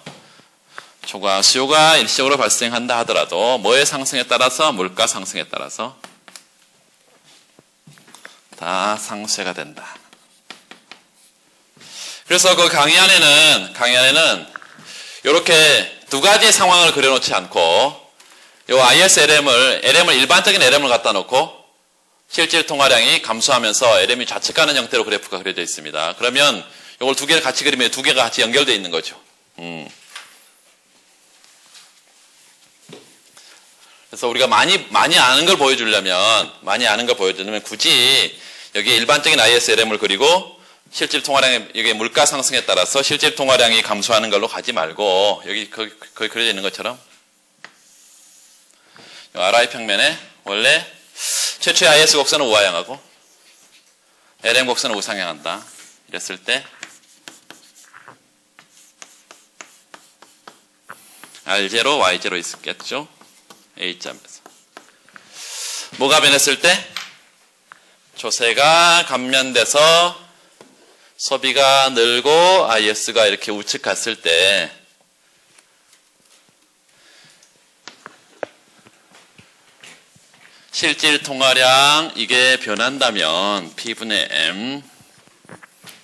초과 수요가 일시적으로 발생한다 하더라도 뭐의 상승에 따라서 물가 상승에 따라서 다 상쇄가 된다. 그래서 그 강의 안에는 이렇게 두 가지 상황을 그려놓지 않고 이 ISLM을 일반적인 LM을 갖다 놓고 실질 통화량이 감소하면서 LM이 좌측가는 형태로 그래프가 그려져 있습니다. 그러면 이걸 두 개를 같이 그리면 두 개가 같이 연결되어 있는 거죠. 그래서 우리가 많이 아는 걸 보여주려면 굳이 여기 일반적인 ISLM을 그리고 실질 통화량이 여기 물가 상승에 따라서 실질 통화량이 감소하는 걸로 가지 말고 여기 거기 그려져 있는 것처럼 RI 평면에 원래 최초의 IS 곡선은 우하향하고 LM 곡선은 우상향한다. 이랬을 때 R0, Y0 있었겠죠? A점에서. 뭐가 변했을 때? 조세가 감면돼서 소비가 늘고 IS가 이렇게 우측 갔을 때 실질 통화량 이게 변한다면 P분의 M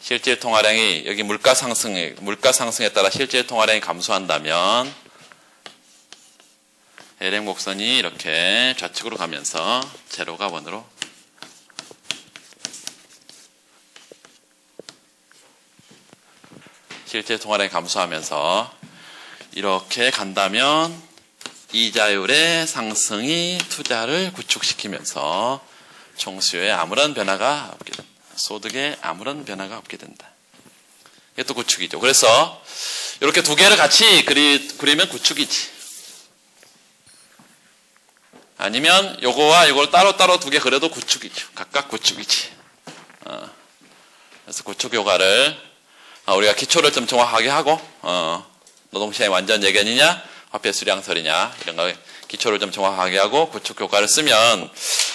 실질 통화량이 여기 물가 상승에 따라 실질 통화량이 감소한다면 LM 곡선이 이렇게 좌측으로 가면서 제로가 원으로 실질 통화량이 감소하면서 이렇게 간다면 이자율의 상승이 투자를 구축시키면서 총수요에 아무런 변화가 없게 된다. 소득에 아무런 변화가 없게 된다. 이게 또 구축이죠. 그래서 이렇게 두 개를 같이 그리면 구축이지. 아니면 요거와 요걸 따로따로 두 개 그려도 구축이죠. 각각 구축이지. 그래서 구축 효과를 우리가 기초를 좀 정확하게 하고 노동시장의 완전 예견이냐 화폐 수량설이냐 이런 거 기초를 좀 정확하게 하고 구축 효과를 쓰면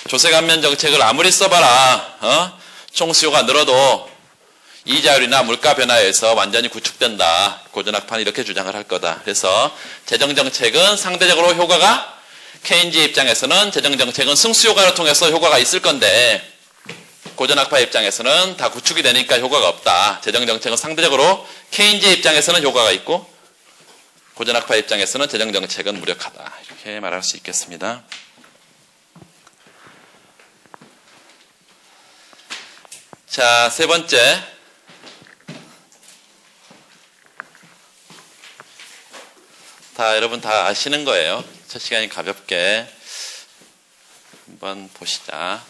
조세 감면 정책을 아무리 써봐라 총수요가 늘어도 이자율이나 물가 변화에서 완전히 구축된다. 고전학판이 이렇게 주장을 할 거다. 그래서 재정정책은 상대적으로 효과가 케인즈의 입장에서는 재정정책은 승수효과를 통해서 효과가 있을 건데 고전학파 입장에서는 다 구축이 되니까 효과가 없다. 재정정책은 상대적으로 케인즈의 입장에서는 효과가 있고 고전학파 입장에서는 재정정책은 무력하다. 이렇게 말할 수 있겠습니다. 자, 세 번째. 여러분 다 아시는 거예요. 첫 시간이 가볍게 한번 보시자.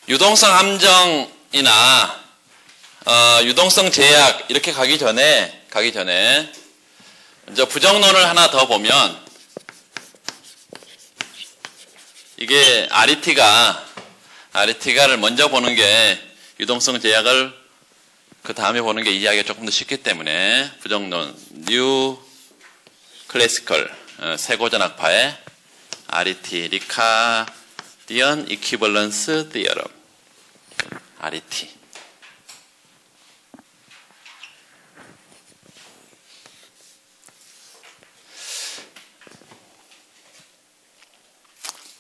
유동성 함정이나 유동성 제약 이렇게 가기 전에 먼저 부정론을 하나 더 보면 이게 RET가를 먼저 보는 게 유동성 제약을 그 다음에 보는 게 이해하기가 조금 더 쉽기 때문에 부정론 뉴 클래시컬 세고전학파의 RET 리카디언 이퀴벌런스 디어럼 RET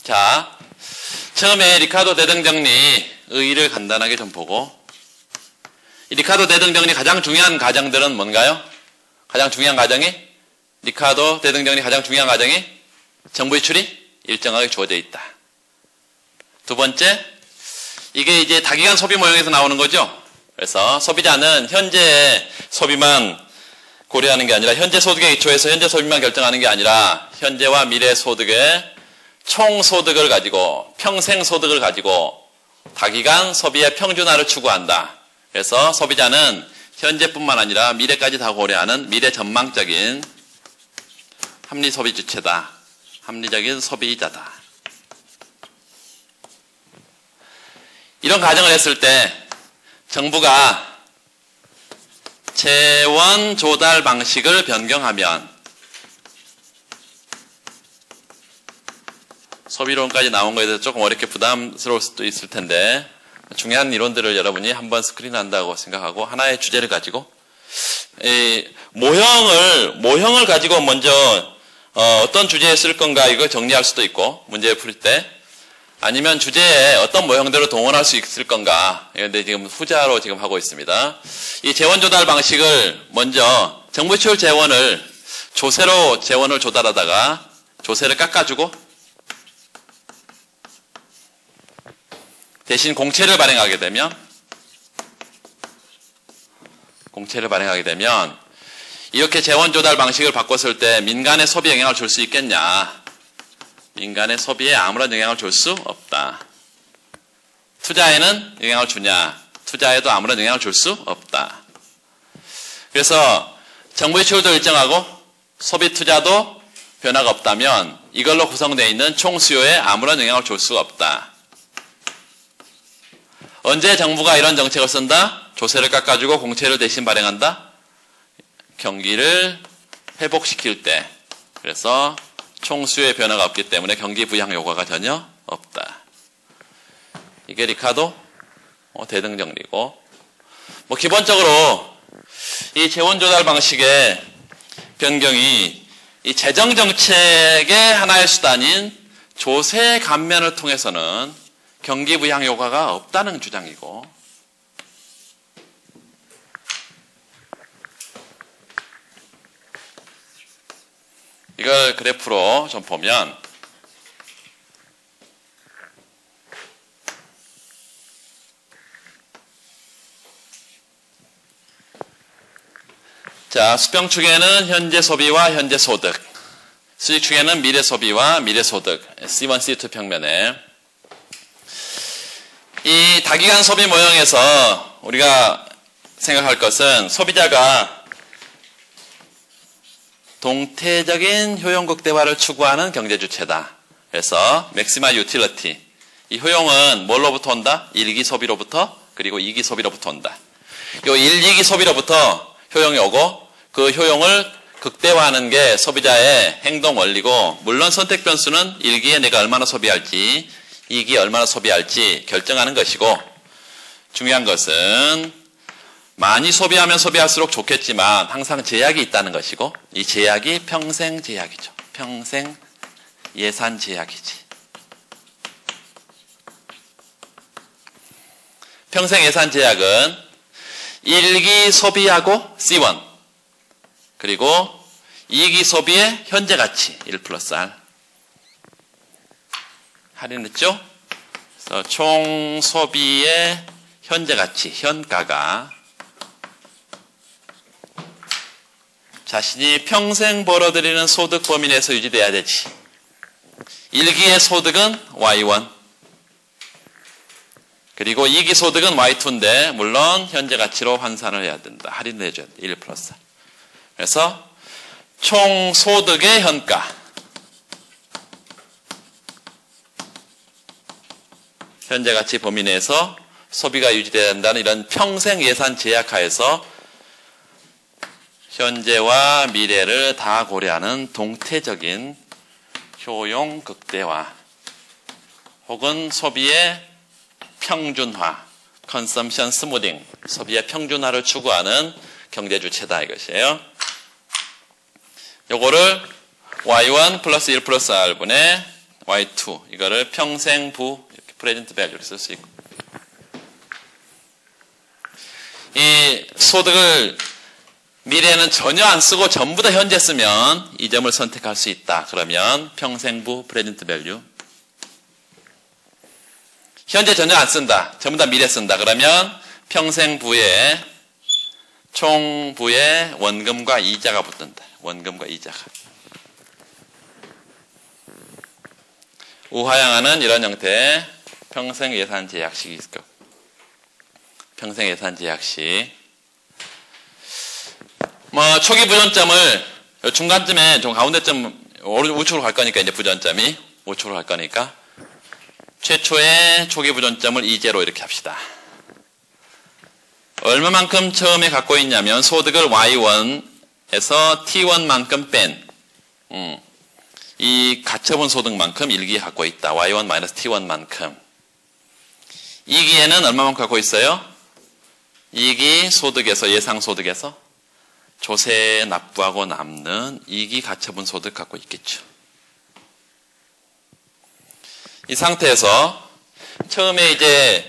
자, 처음에 리카르도 대등정리 의의를 간단하게 좀 보고 이 리카르도 대등정리 가장 중요한 과정들은 뭔가요? 가장 중요한 과정이 리카르도 대등정리 가장 중요한 과정이 정부 지출이 일정하게 주어져 있다. 두 번째, 이게 이제 다기간 소비 모형에서 나오는 거죠. 그래서 소비자는 현재의 소비만 고려하는 게 아니라 현재 소득에 기초해서 현재 소비만 결정하는 게 아니라 현재와 미래 소득의 총 소득을 가지고 평생 소득을 가지고 다기간 소비의 평준화를 추구한다. 그래서 소비자는 현재뿐만 아니라 미래까지 다 고려하는 미래 전망적인 합리 소비 주체다. 합리적인 소비자다. 이런 가정을 했을 때 정부가 재원 조달 방식을 변경하면 소비론까지 나온 거에 대해서 조금 어렵게 부담스러울 수도 있을 텐데 중요한 이론들을 여러분이 한번 스크린한다고 생각하고 하나의 주제를 가지고 모형을 가지고 먼저 어떤 주제에 쓸 건가 이걸 정리할 수도 있고 문제를 풀 때 아니면 주제에 어떤 모형대로 동원할 수 있을 건가 그런데 지금 후자로 지금 하고 있습니다. 이 재원 조달 방식을 먼저 정부 지출 재원을 조세로 재원을 조달하다가 조세를 깎아주고 대신 공채를 발행하게 되면 이렇게 재원 조달 방식을 바꿨을 때 민간의 소비에 영향을 줄 수 있겠냐? 민간의 소비에 아무런 영향을 줄 수 없다. 투자에는 영향을 주냐? 투자에도 아무런 영향을 줄 수 없다. 그래서 정부의 지출도 일정하고 소비 투자도 변화가 없다면 이걸로 구성되어 있는 총 수요에 아무런 영향을 줄 수 없다. 언제 정부가 이런 정책을 쓴다? 조세를 깎아주고 공채를 대신 발행한다? 경기를 회복시킬 때. 그래서 총수요의 변화가 없기 때문에 경기 부양 효과가 전혀 없다. 이게 리카르도 대등정리고 기본적으로 이 재원 조달 방식의 변경이 이 재정 정책의 하나의 수단인 조세 감면을 통해서는 경기 부양 효과가 없다는 주장이고 이걸 그래프로 좀 보면 자, 수평축에는 현재 소비와 현재 소득, 수익축에는 미래 소비와 미래 소득, C1, C2 평면에 이 다기간 소비 모형에서 우리가 생각할 것은 소비자가 동태적인 효용 극대화를 추구하는 경제 주체다. 그래서 맥시마 유틸리티. 이 효용은 뭘로부터 온다? 1기 소비로부터 그리고 2기 소비로부터 온다. 요 1, 2기 소비로부터 효용이 오고 그 효용을 극대화하는 게 소비자의 행동 원리고 물론 선택 변수는 1기에 내가 얼마나 소비할지 2기에 얼마나 소비할지 결정하는 것이고 중요한 것은 많이 소비하면 소비할수록 좋겠지만 항상 제약이 있다는 것이고 이 제약이 평생 제약이죠. 평생 예산 제약이지. 평생 예산 제약은 1기 소비하고 C1 그리고 2기 소비의 현재 가치 1 플러스 R 할인했죠? 그래서 총 소비의 현재 가치 현가가 자신이 평생 벌어들이는 소득 범위 내에서 유지돼야 되지. 1기의 소득은 Y1 그리고 2기 소득은 Y2인데 물론 현재 가치로 환산을 해야 된다. 할인을 해줘야 돼. 1 플러스. 그래서 총 소득의 현가. 현재 가치 범위 내에서 소비가 유지돼야 한다는 이런 평생 예산 제약하에서 현재와 미래를 다 고려하는 동태적인 효용 극대화 혹은 소비의 평준화, 컨섬션 스무딩, 소비의 평준화를 추구하는 경제 주체다 이것이에요. 요거를 y1 플러스 1 플러스 r분의 y2 이거를 평생부 이렇게 프레젠트 밸류를 쓸 수 있고 이 소득을 미래는 전혀 안 쓰고 전부 다 현재 쓰면 이 점을 선택할 수 있다. 그러면 평생부 프레젠트 밸류 현재 전혀 안 쓴다. 전부 다 미래 쓴다. 그러면 평생부에 총부에 원금과 이자가 붙는다. 원금과 이자가. 우하향하는 이런 형태의 평생 예산 제약식이 있을 거고. 평생 예산 제약식. 초기 부전점을 중간쯤에 좀 가운데쯤 우측으로 갈 거니까 이제 부전점이 우측으로 갈 거니까 최초의 초기 부전점을 2제로 이렇게 합시다. 얼마만큼 처음에 갖고 있냐면 소득을 Y1에서 T1만큼 뺀 이 가처분 소득만큼 일기에 갖고 있다. Y1-T1만큼. 이기에는 얼마만큼 갖고 있어요? 이기 소득에서 예상소득에서 조세 납부하고 남는 이기 가처분 소득 갖고 있겠죠. 이 상태에서 처음에 이제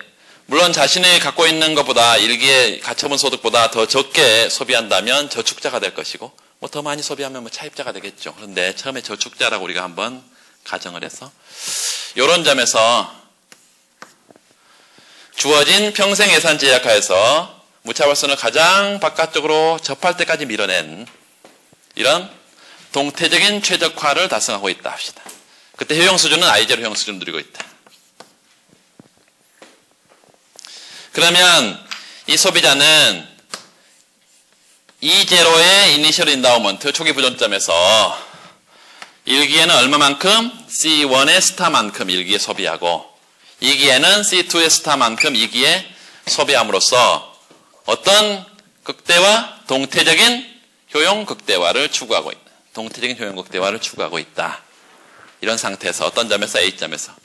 물론 자신이 갖고 있는 것보다 일기의 가처분 소득보다 더 적게 소비한다면 저축자가 될 것이고 더 많이 소비하면 차입자가 되겠죠. 그런데 처음에 저축자라고 우리가 한번 가정을 해서 이런 점에서 주어진 평생 예산 제약하에서 무차별선을 가장 바깥쪽으로 접할 때까지 밀어낸 이런 동태적인 최적화를 달성하고 있다 합시다. 그때 효용 수준은 I0 효용 수준을 누리고 있다. 그러면 이 소비자는 E0의 이니셜 인다우먼트 초기 부전점에서 일기에는 얼마만큼? C1의 스타만큼 일기에 소비하고 2기에는 C2의 스타만큼 2기에 소비함으로써 어떤 극대화? 동태적인 효용 극대화를 추구하고 있다. 동태적인 효용 극대화를 추구하고 있다. 이런 상태에서 어떤 점에서? A점에서.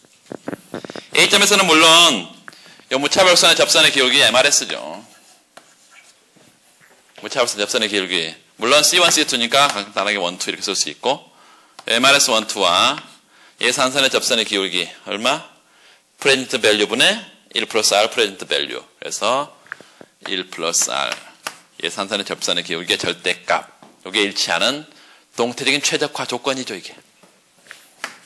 A점에서는 물론 이 무차별선의 접선의 기울기 MRS죠. 무차별선 접선의 기울기. 물론 C1, C2니까 간단하게 1, 2 이렇게 쓸 수 있고 MRS 1, 2와 예산선의 접선의 기울기 얼마? 프레젠트 밸류분의 1 플러스 R 프레젠트 밸류. 그래서 1 플러스 R 예산선의 접선의 기울기의 절대값. 이게 일치하는 동태적인 최적화 조건이죠. 이게.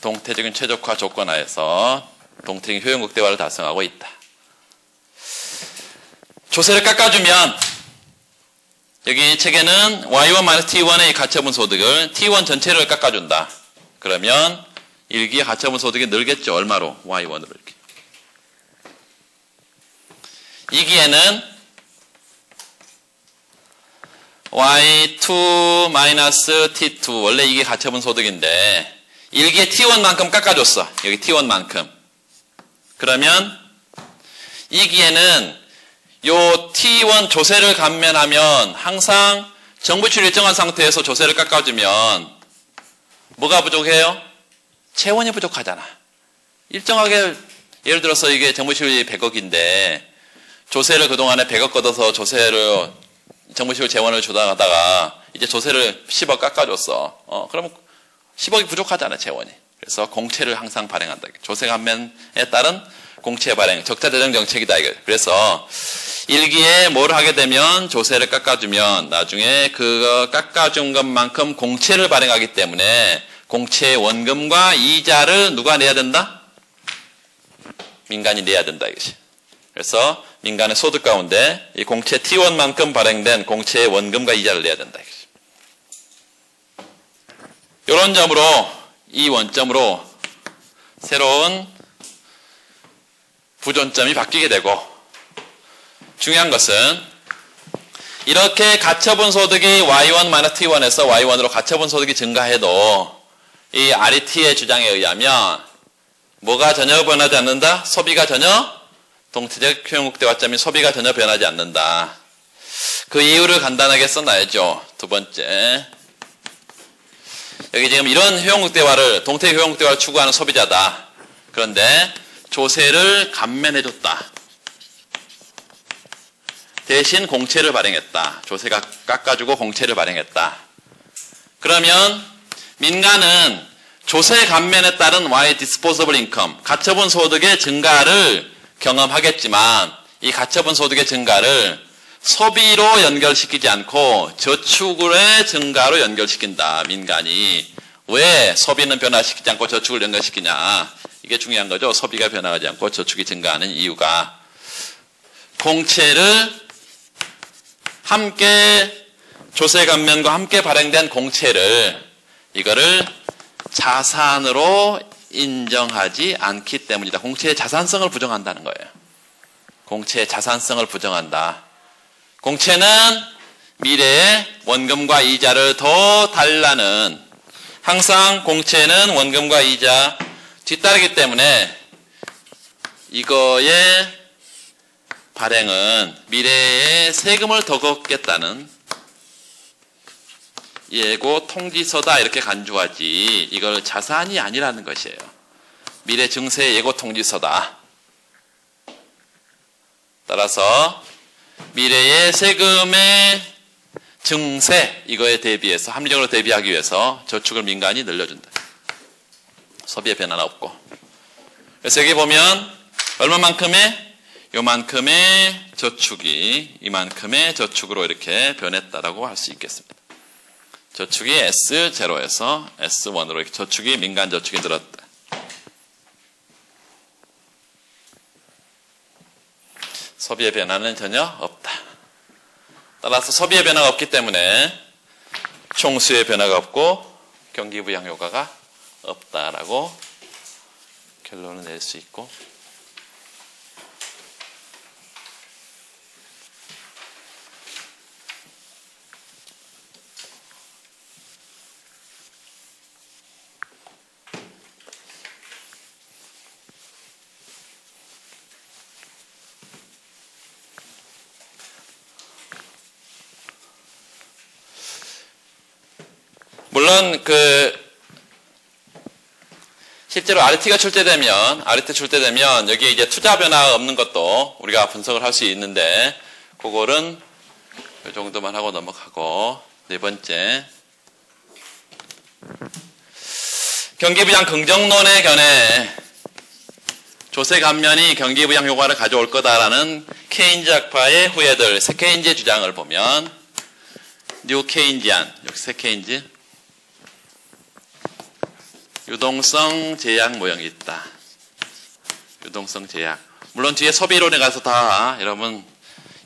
동태적인 최적화 조건 하에서 동태적인 효용 극대화를 달성하고 있다. 조세를 깎아주면 여기 책에는 Y1-T1의 가처분 소득을 T1 전체를 깎아준다. 그러면 일기의 가처분 소득이 늘겠죠. 얼마로? Y1으로 이렇게. 2기에는 Y2-T2 원래 이게 가처분 소득인데 1기에 T1만큼 깎아줬어. 여기 T1만큼. 그러면 2기에는 요 T1 조세를 감면하면 항상 정부출 일정한 상태에서 조세를 깎아주면 뭐가 부족해요? 재원이 부족하잖아. 일정하게 예를 들어서 이게 정부출이 100억인데 조세를 그동안에 100억 걷어서 조세를 정부출 재원을 주다가다가 이제 조세를 10억 깎아줬어. 그러면 10억이 부족하잖아, 재원이. 그래서 공채를 항상 발행한다. 조세 감면에 따른 공채 발행, 적자 재정 정책이다. 이거. 그래서 일기에 뭘 하게 되면 조세를 깎아주면 나중에 그거 깎아준 것만큼 공채를 발행하기 때문에 공채 원금과 이자를 누가 내야 된다? 민간이 내야 된다. 이것이. 그래서 민간의 소득 가운데 이 공채 T1만큼 발행된 공채의 원금과 이자를 내야 된다. 이것이. 이런 점으로 이 원점으로 새로운 부존점이 바뀌게 되고 중요한 것은 이렇게 가처분 소득이 Y1-T1에서 Y1으로 가처분 소득이 증가해도 이 RET의 주장에 의하면 뭐가 전혀 변하지 않는다? 소비가 전혀 동태적 효용국대화점인 소비가 전혀 변하지 않는다. 그 이유를 간단하게 써놔야죠. 두 번째. 여기 지금 이런 효용국대화를 동태 효용국대화를 추구하는 소비자다. 그런데 조세를 감면해줬다. 대신 공채를 발행했다. 조세가 깎아주고 공채를 발행했다. 그러면 민간은 조세 감면에 따른 Y disposable income, 가처분 소득의 증가를 경험하겠지만 이 가처분 소득의 증가를 소비로 연결시키지 않고 저축의 증가로 연결시킨다. 민간이. 왜 소비는 변화시키지 않고 저축을 연결시키냐. 이게 중요한 거죠. 소비가 변화하지 않고 저축이 증가하는 이유가. 공채를 함께 조세 감면과 함께 발행된 공채를 이거를 자산으로 인정하지 않기 때문이다. 공채의 자산성을 부정한다는 거예요. 공채의 자산성을 부정한다. 공채는 미래에 원금과 이자를 더 달라는, 항상 공채는 원금과 이자 뒤따르기 때문에 이거의 발행은 미래에 세금을 더 걷겠다는 예고 통지서다 이렇게 간주하지 이걸 자산이 아니라는 것이에요. 미래 증세 예고 통지서다. 따라서 미래의 세금의 증세 이거에 대비해서 합리적으로 대비하기 위해서 저축을 민간이 늘려준다. 소비의 변화는 없고. 그래서 여기 보면 얼마만큼의 요만큼의 저축이 이만큼의 저축으로 이렇게 변했다라고 할 수 있겠습니다. 저축이 S0에서 S1으로 이렇게 저축이 민간 저축이 늘었다. 소비의 변화는 전혀 없다. 따라서 소비의 변화가 없기 때문에 총수의 변화가 없고 경기부양 효과가 없다라고 결론을 낼 수 있고, 물론 실제로 RET가 출제되면 여기에 이제 투자 변화가 없는 것도 우리가 분석을 할 수 있는데 그거는 이 정도만 하고 넘어가고, 네 번째 경기부양 긍정론에 견해 조세 감면이 경기부양 효과를 가져올 거다라는 케인즈 학파의 후예들 세 케인즈의 주장을 보면 뉴 케인지안, 여기 세 케인즈 유동성 제약 모형이 있다. 유동성 제약. 물론 뒤에 소비론에 가서 다 여러분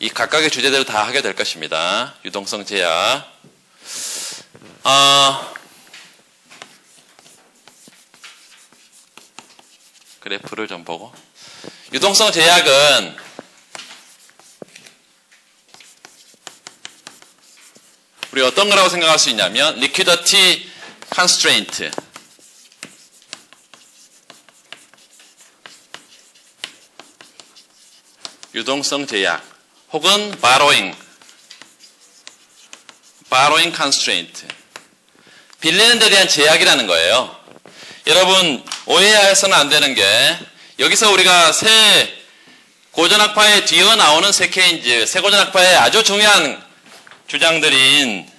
이 각각의 주제들을 다 하게 될 것입니다. 유동성 제약. 그래프를 좀 보고. 유동성 제약은 우리 어떤 거라고 생각할 수 있냐면 liquidity constraint. 유동성 제약 혹은 borrowing constraint, 빌리는 데 대한 제약이라는 거예요. 여러분 오해해서는 안 되는 게 여기서 우리가 새 고전학파에 뒤어 나오는 새 케인즈, 새 고전학파의 아주 중요한 주장들인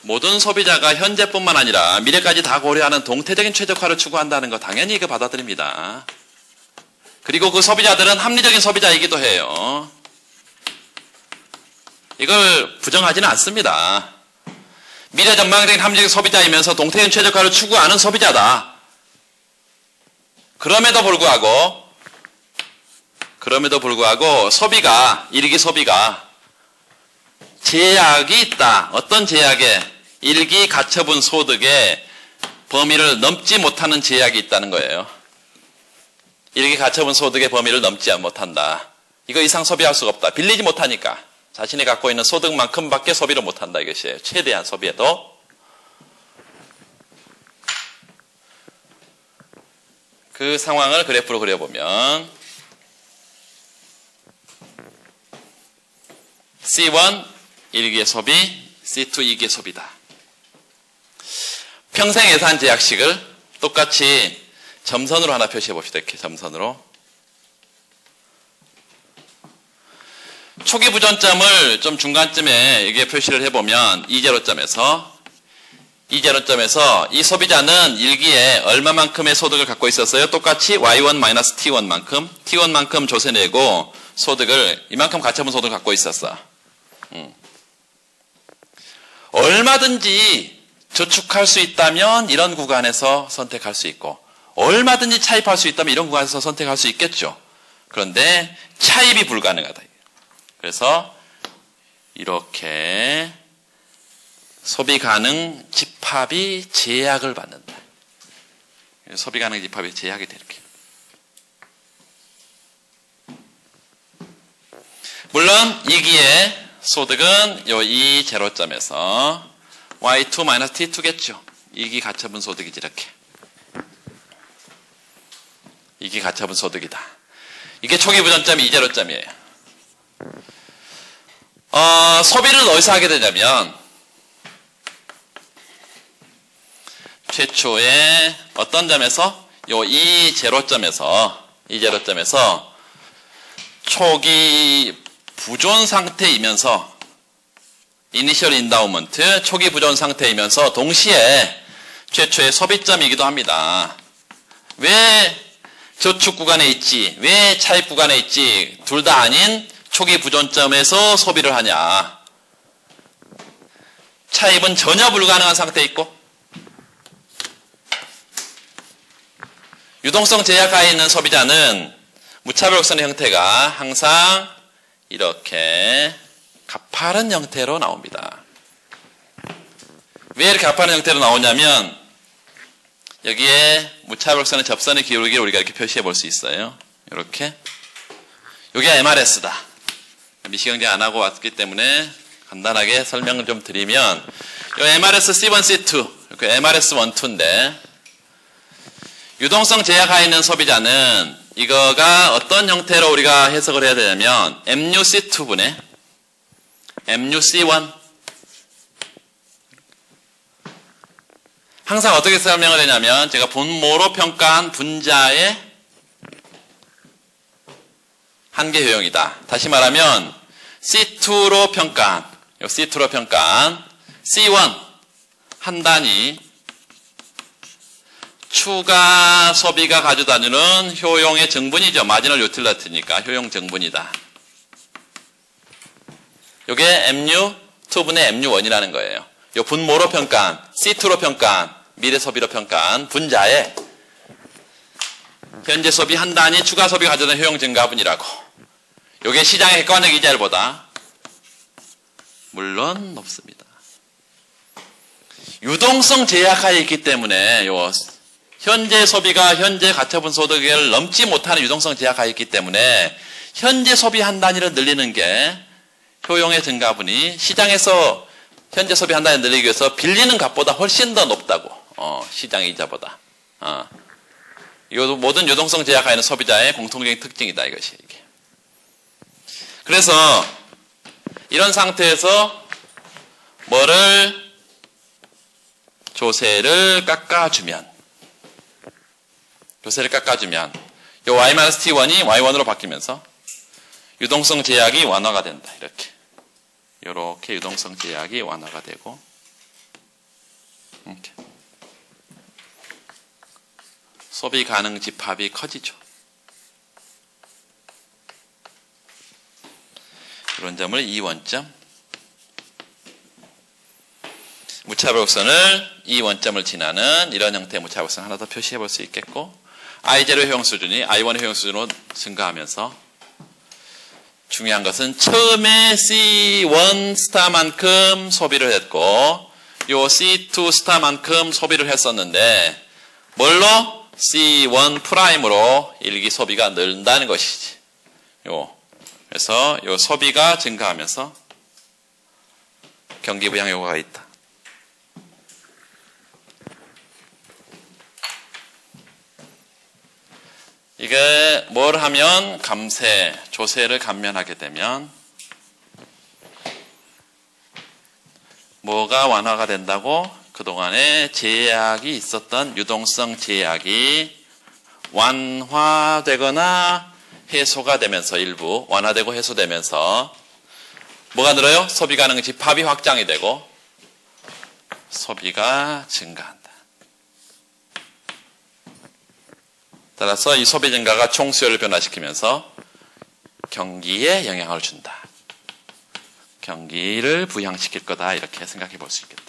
모든 소비자가 현재뿐만 아니라 미래까지 다 고려하는 동태적인 최적화를 추구한다는 거 당연히 이거 받아들입니다. 그리고 그 소비자들은 합리적인 소비자이기도 해요. 이걸 부정하지는 않습니다. 미래 전망적인 합리적인 소비자이면서 동태적인 최적화를 추구하는 소비자다. 그럼에도 불구하고 소비가, 일기 소비가 제약이 있다. 어떤 제약에? 일기 가처분 소득의 범위를 넘지 못하는 제약이 있다는 거예요. 일기 가처분 소득의 범위를 넘지 못한다. 이거 이상 소비할 수가 없다. 빌리지 못하니까. 자신이 갖고 있는 소득만큼밖에 소비를 못한다 이것이에요. 최대한 소비해도. 그 상황을 그래프로 그려보면 C1 1기의 소비, C2 2기의 소비다. 평생 예산 제약식을 똑같이 점선으로 하나 표시해 봅시다. 이렇게 점선으로. 초기 부전점을 좀 중간쯤에 여기에 표시를 해보면 이제로점에서 이 소비자는 1기에 얼마만큼의 소득을 갖고 있었어요? 똑같이 Y1-T1만큼 T1만큼 조세내고 소득을 이만큼 가처분 소득을 갖고 있었어. 얼마든지 저축할 수 있다면 이런 구간에서 선택할 수 있고 얼마든지 차입할 수 있다면 이런 구간에서 선택할 수 있겠죠. 그런데 차입이 불가능하다. 그래서 이렇게 소비 가능 집합이 제약을 받는다. 소비 가능 집합이 제약이 돼 이렇게. 물론 2기의 소득은 요 이 제로점에서 Y2-T2겠죠. 2기 가처분 소득이지 이렇게. 2기 가처분 소득이다. 이게 초기 부전점이 이 제로점이에요. 소비를 어디서 하게 되냐면 최초에 어떤 점에서 요 이 제로점에서 초기 부존 상태이면서 이니셜 인다우먼트 초기 부존 상태이면서 동시에 최초의 소비점이기도 합니다. 왜 저축 구간에 있지? 왜 차입 구간에 있지? 둘 다 아닌 초기 부존점에서 소비를 하냐? 차입은 전혀 불가능한 상태에 있고 유동성 제약하에 있는 소비자는 무차별곡선의 형태가 항상 이렇게 가파른 형태로 나옵니다. 왜 이렇게 가파른 형태로 나오냐면 여기에 무차별곡선의 접선의 기울기를 우리가 이렇게 표시해 볼 수 있어요. 이렇게. 여기가 MRS다. 미시경제 안 하고 왔기 때문에 간단하게 설명을 좀 드리면 이 MRS C1, C2 이렇게 MRS 1, 2인데 유동성 제약하에 있는 소비자는 이거가 어떤 형태로 우리가 해석을 해야 되냐면 MUC2분의 MUC1 항상 어떻게 설명을 하냐면 제가 분모로 평가한 분자의 한계 효용이다. 다시 말하면 C2로 평가한 C1 한 단위 추가 소비가 가져다주는 효용의 정분이죠. 마지널 유틸리티니까 효용 정분이다. 이게 MU2분의 MU1이라는 거예요. 이 분모로 평가한 C2로 평가한 미래 소비로 평가한 분자의 현재 소비 한 단위 추가 소비가 가져다주는 효용 증가분이라고. 이게 시장의 객관적 이자율보다 물론 높습니다. 유동성 제약하에 있기 때문에 현재 소비가 현재 가처분 소득을 넘지 못하는 유동성 제약하에 있기 때문에 현재 소비 한 단위를 늘리는 게 효용의 증가분이 시장에서 현재 소비 한 단위 늘리기 위해서 빌리는 값보다 훨씬 더 높다고. 시장의 이자보다. 이것도 모든 유동성 제약하에 있는 소비자의 공통적인 특징이다. 이것이 이게. 그래서 이런 상태에서 뭐를 조세를 깎아주면 요 Y-T1이 Y1으로 바뀌면서 유동성 제약이 완화가 된다. 이렇게 유동성 제약이 완화가 되고 이렇게. 소비 가능 집합이 커지죠. 이런 점을 2원점 무차별곡선을 2원점을 지나는 이런 형태의 무차별곡선 하나 더 표시해 볼 수 있겠고 I0 효용 수준이 I1의 효용 수준으로 증가하면서 중요한 것은 처음에 C1 스타만큼 소비를 했고 요 C2 스타만큼 소비를 했었는데 뭘로? C1 프라임으로 일기 소비가 늘는다는 것이지. 그래서 요 소비가 증가하면서 경기 부양 효과가 있다. 이게 뭘 하면 감세, 조세를 감면하게 되면 뭐가 완화가 된다고? 그동안에 제약이 있었던 유동성 제약이 완화되거나 해소가 되면서 일부 완화되고 해소되면서 뭐가 늘어요? 소비 가능 집합이 확장이 되고 소비가 증가한다. 따라서 이 소비 증가가 총수요를 변화시키면서 경기에 영향을 준다. 경기를 부양시킬 거다. 이렇게 생각해 볼 수 있겠다.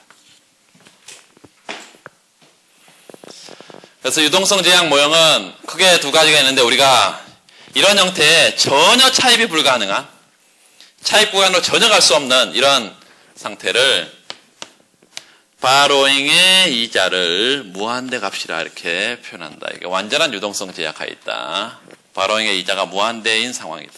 그래서 유동성 제약 모형은 크게 두 가지가 있는데 우리가 이런 형태의 전혀 차입이 불가능한 차입 구간으로 전혀 갈 수 없는 이런 상태를 바로잉의 이자를 무한대 값이라 이렇게 표현한다. 이게 완전한 유동성 제약하에 있다. 바로잉의 이자가 무한대인 상황이다.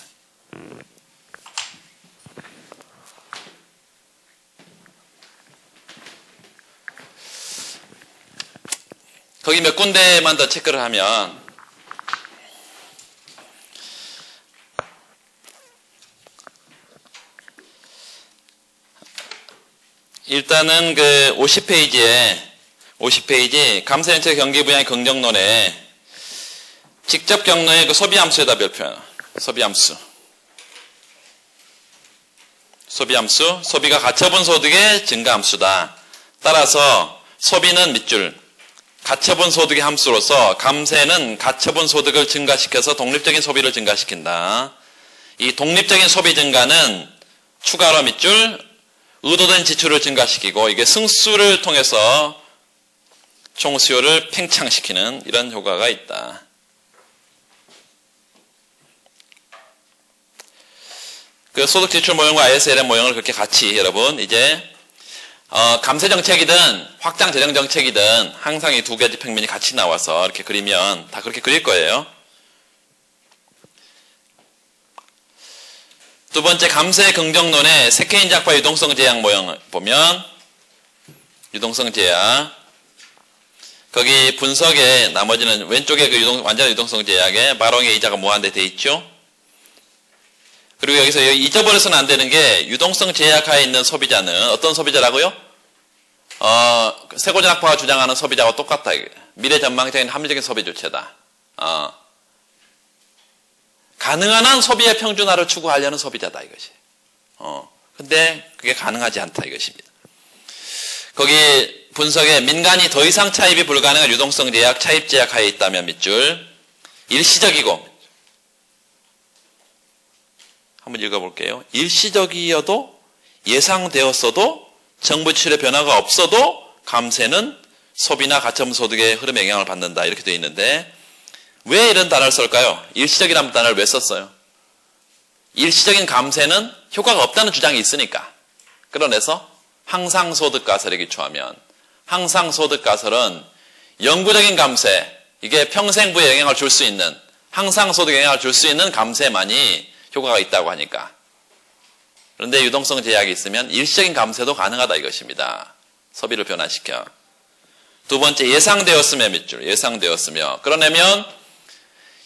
거기 몇 군데만 더 체크를 하면 일단은 그 50페이지 감세정책 경기 분야의 긍정론에 직접 경로의 그 소비함수에다 별표. 소비함수. 소비가 가처분 소득의 증가함수다. 따라서 소비는 밑줄. 가처분 소득의 함수로서 감세는 가처분 소득을 증가시켜서 독립적인 소비를 증가시킨다. 이 독립적인 소비 증가는 추가로 밑줄 의도된 지출을 증가시키고 이게 승수를 통해서 총수요를 팽창시키는 이런 효과가 있다. 그 소득 지출 모형과 ISLM 모형을 그렇게 같이 여러분 이제 감세 정책이든 확장 재정 정책이든 항상 이 두 가지 평면이 같이 나와서 이렇게 그리면 다 그렇게 그릴 거예요. 두 번째 감세 긍정론의 세케인 작파 유동성 제약 모형을 보면 유동성 제약 거기 분석에 나머지는 왼쪽에 그 완전 유동성 제약에 바로잉의 이자가 무한대 돼 있죠. 그리고 여기서 잊어버려서는 안 되는 게 유동성 제약하에 있는 소비자는 어떤 소비자라고요? 세고전학파가 주장하는 소비자와 똑같다. 미래 전망적인 합리적인 소비 주체다. 가능한 한 소비의 평준화를 추구하려는 소비자다 이것이. 근데 그게 가능하지 않다 이것입니다. 거기 분석에 민간이 더 이상 차입이 불가능한 유동성 제약, 차입 제약하에 있다면 밑줄 일시적이고 한번 읽어볼게요. 일시적이어도 예상되었어도 정부 지출의 변화가 없어도 감세는 소비나 가처분 소득의 흐름에 영향을 받는다 이렇게 되어 있는데 왜 이런 단어를 쓸까요? 일시적이라는 단어를 왜 썼어요? 일시적인 감세는 효과가 없다는 주장이 있으니까. 그러내서 항상소득가설에 기초하면 항상소득가설은 영구적인 감세, 이게 평생부에 영향을 줄 수 있는 항상소득에 영향을 줄 수 있는 감세만이 효과가 있다고 하니까. 그런데 유동성 제약이 있으면 일시적인 감세도 가능하다 이것입니다. 소비를 변화시켜. 두 번째 예상되었으며 밑줄. 예상되었으며. 그러려면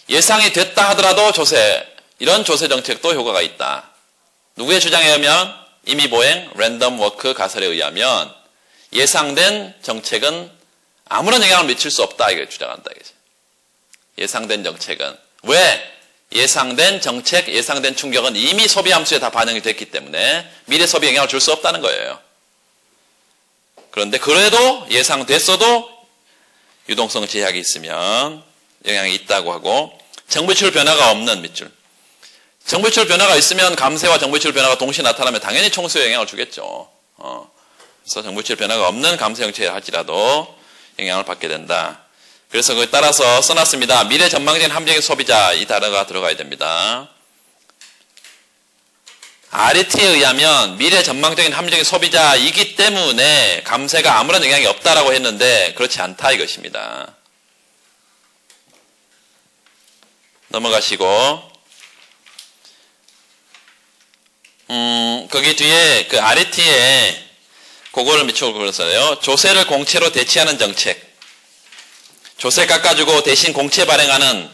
예상이 됐다 하더라도 조세, 이런 조세 정책도 효과가 있다. 누구의 주장에 의하면 임의보행 랜덤 워크 가설에 의하면 예상된 정책은 아무런 영향을 미칠 수 없다 이걸 주장한다 이거지. 예상된 정책은 왜? 예상된 정책, 예상된 충격은 이미 소비 함수에 다 반영이 됐기 때문에 미래 소비에 영향을 줄 수 없다는 거예요. 그런데 그래도 예상됐어도 유동성 제약이 있으면 영향이 있다고 하고 정부 지출 변화가 없는 밑줄. 정부 지출 변화가 있으면 감세와 정부 지출 변화가 동시에 나타나면 당연히 총수에 영향을 주겠죠. 그래서 정부 지출 변화가 없는 감세 정책을 할지라도 영향을 받게 된다. 그래서 그에 따라서 써놨습니다. 미래 전망적인 합리적인 소비자 이 단어가 들어가야 됩니다. RET에 의하면 미래 전망적인 합리적인 소비자이기 때문에 감세가 아무런 영향이 없다라고 했는데 그렇지 않다 이것입니다. 넘어가시고 거기 뒤에 그 RET에 그거를 밑으로 그렸어요. 조세를 공채로 대체하는 정책. 조세 깎아주고 대신 공채 발행하는